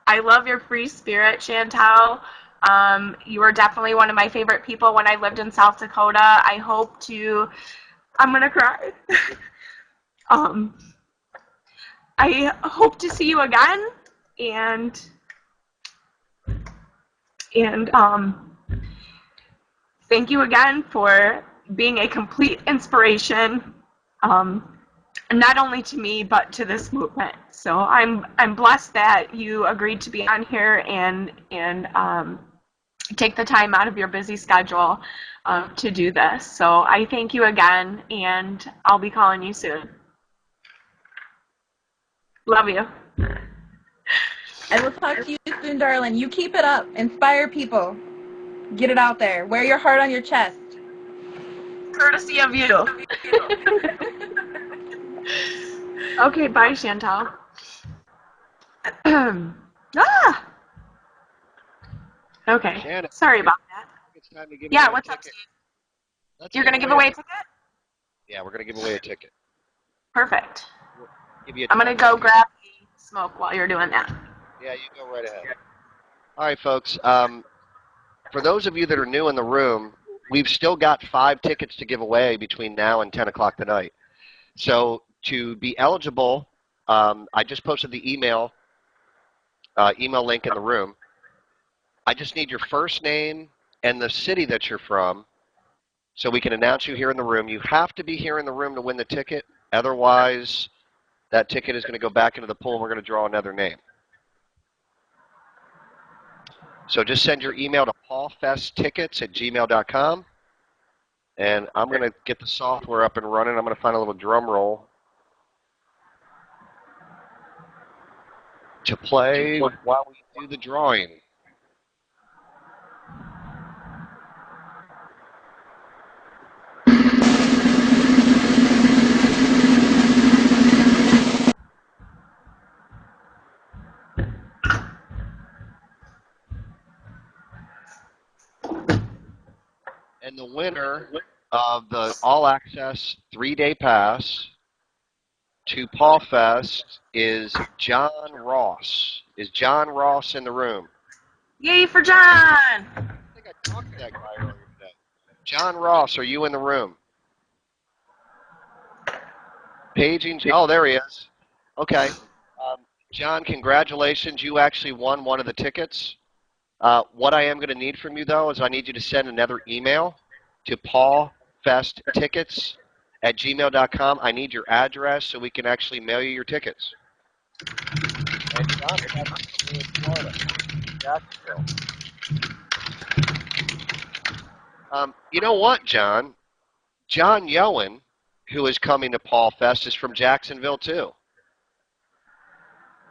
I love your free spirit, Chantal. You were definitely one of my favorite people when I lived in South Dakota. I'm gonna cry. I hope to see you again, and thank you again for being a complete inspiration, not only to me but to this movement. So I'm blessed that you agreed to be on here and take the time out of your busy schedule to do this. So I thank you again, and I'll be calling you soon. Love you. I will talk to you soon, darling. You keep it up. Inspire people. Get it out there. Wear your heart on your chest. Courtesy of you. Okay, bye, Chantal. Ah! Okay. Shannon, Sorry about that. it's time to give Yeah, away what's a up, ticket. Steve? You're going to give away a ticket? Yeah, we're going to give away a ticket. Perfect. Give you a I'm going to go grab a smoke while you're doing that. Yeah, you go right ahead. All right, folks. For those of you that are new in the room, we've still got 5 tickets to give away between now and 10 o'clock tonight. So to be eligible, I just posted the email link in the room. I just need your first name and the city that you're from so we can announce you here in the room. You have to be here in the room to win the ticket. Otherwise, that ticket is going to go back into the pool and we're going to draw another name. So just send your email to paulfesttickets@gmail.com. And I'm going to get the software up and running. I'm going to find a little drum roll. to play while we do the drawing. And the winner of the all-access 3-day pass to Paul Fest is John Ross. Is John Ross in the room? Yay for John! I think I talked to that guy earlier today. John Ross, are you in the room? Paging. Oh, there he is. Okay. John, congratulations. You actually won one of the tickets. What I am going to need from you, though, is I need you to send another email to paulfesttickets@gmail.com. I need your address so we can actually mail you your tickets. And John is actually in Florida, Jacksonville. You know what, John? John Yowen, who is coming to Paul Fest, is from Jacksonville, too.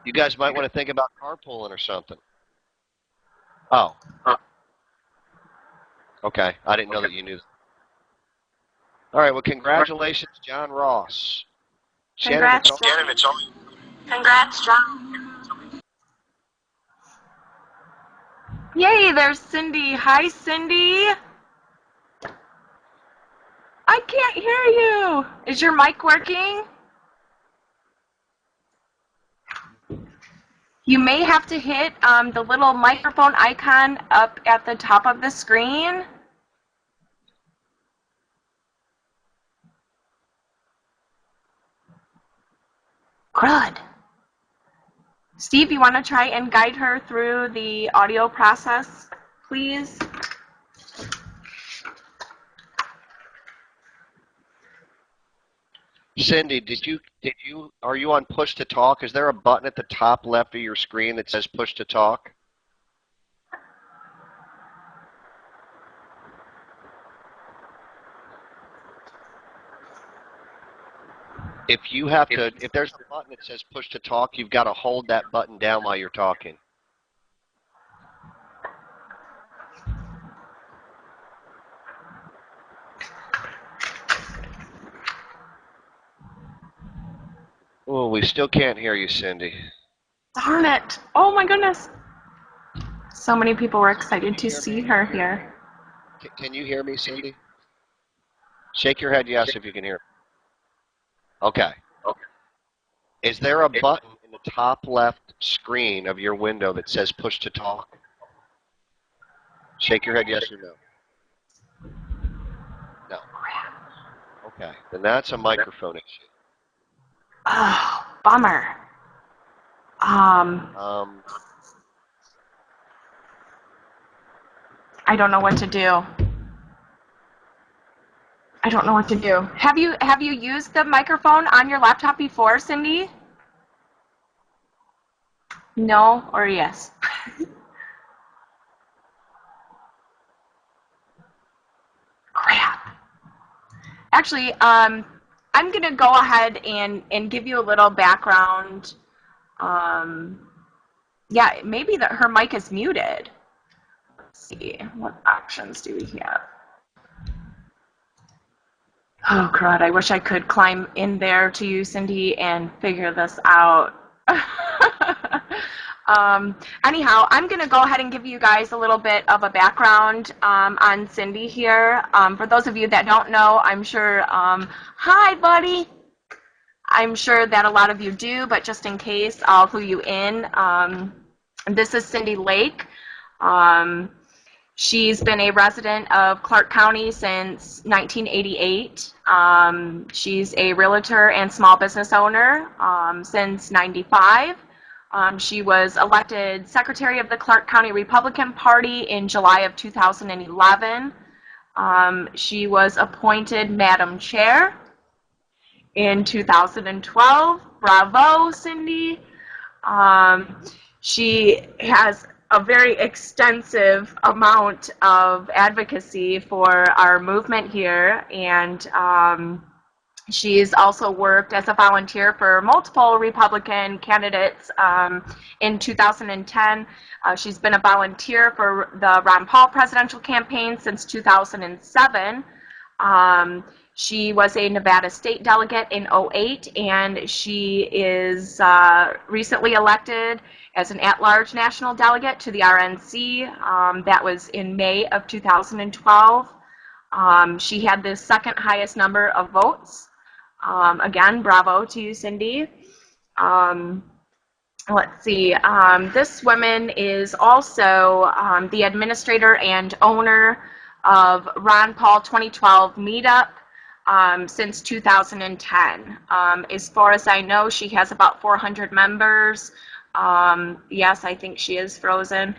You guys might want to think about carpooling or something. Oh. Okay. I didn't know that you knew that. All right. Well, congratulations, John Ross. Congrats, Shannon, John. Congrats, John. Yay, there's Cindy. Hi, Cindy. I can't hear you. Is your mic working? You may have to hit the little microphone icon up at the top of the screen. Crud. Steve, you want to try and guide her through the audio process, please? Cindy, are you on push to talk? Is there a button at the top left of your screen that says push to talk? If there's a button that says push to talk, you've got to hold that button down while you're talking. Oh, we still can't hear you, Cindy. Darn it. Oh my goodness. So many people were excited to see her here. Can you hear me, Cindy? Shake your head yes if you can hear me. Okay. Is there a button in the top left screen of your window that says push to talk? Shake your head yes or no. No. Okay. Then that's a microphone issue. Oh, bummer. I don't know what to do. I don't know what to do. Have you used the microphone on your laptop before, Cindy? No or yes? Crap. Actually, I'm going to go ahead and give you a little background. Yeah, maybe her mic is muted. Let's see. What options do we have? Oh, crud. I wish I could climb in there to you, Cindy, and figure this out. Anyhow, I'm going to go ahead and give you guys a little bit of a background on Cindy here. For those of you that don't know, I'm sure, hi, buddy. I'm sure that a lot of you do, but just in case, I'll clue you in. This is Cindy Lake. She's been a resident of Clark County since 1988. She's a realtor and small business owner since '95. She was elected Secretary of the Clark County Republican Party in July of 2011. She was appointed Madam Chair in 2012. Bravo, Cindy. She has a very extensive amount of advocacy for our movement here, and She's also worked as a volunteer for multiple Republican candidates. In 2010, she's been a volunteer for the Ron Paul presidential campaign since 2007. She was a Nevada state delegate in '08, and she is recently elected as an at-large national delegate to the RNC. That was in May of 2012. She had the second highest number of votes. Again, bravo to you, Cindy. Let's see. This woman is also the administrator and owner of Ron Paul 2012 Meetup since 2010. As far as I know, she has about 400 members. Yes, I think she is frozen.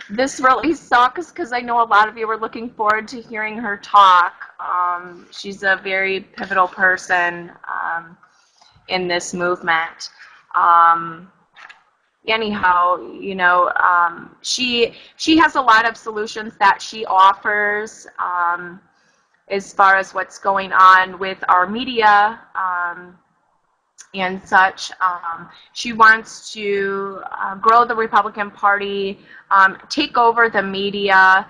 This really sucks because I know a lot of you were looking forward to hearing her talk. She's a very pivotal person in this movement. Anyhow, you know, she has a lot of solutions that she offers as far as what's going on with our media and such. She wants to grow the Republican Party, take over the media.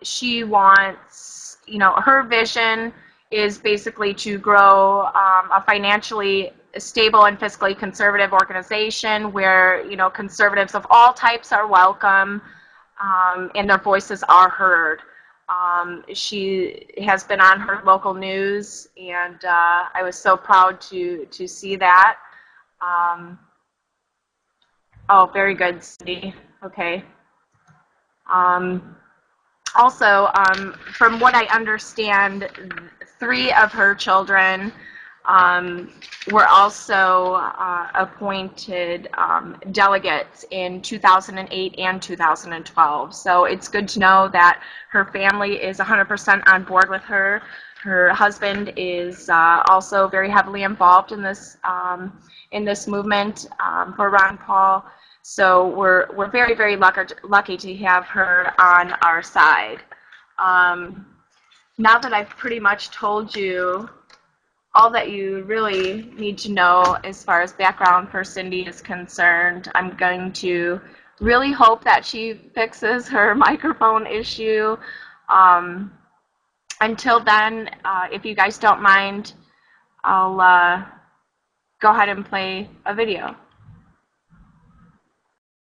She wants, you know, her vision is basically to grow a financially stable and fiscally conservative organization where, you know, conservatives of all types are welcome and their voices are heard. She has been on her local news, and I was so proud to see that. Oh, very good, Cindy. Okay. Also, from what I understand, 3 of her children were also appointed delegates in 2008 and 2012. So it's good to know that her family is 100% on board with her. Her husband is also very heavily involved in this movement for Ron Paul. So we're very, very lucky to have her on our side. Now that I've pretty much told you all that you really need to know as far as background for Cindy is concerned, I'm going to really hope that she fixes her microphone issue. Until then, if you guys don't mind, I'll go ahead and play a video.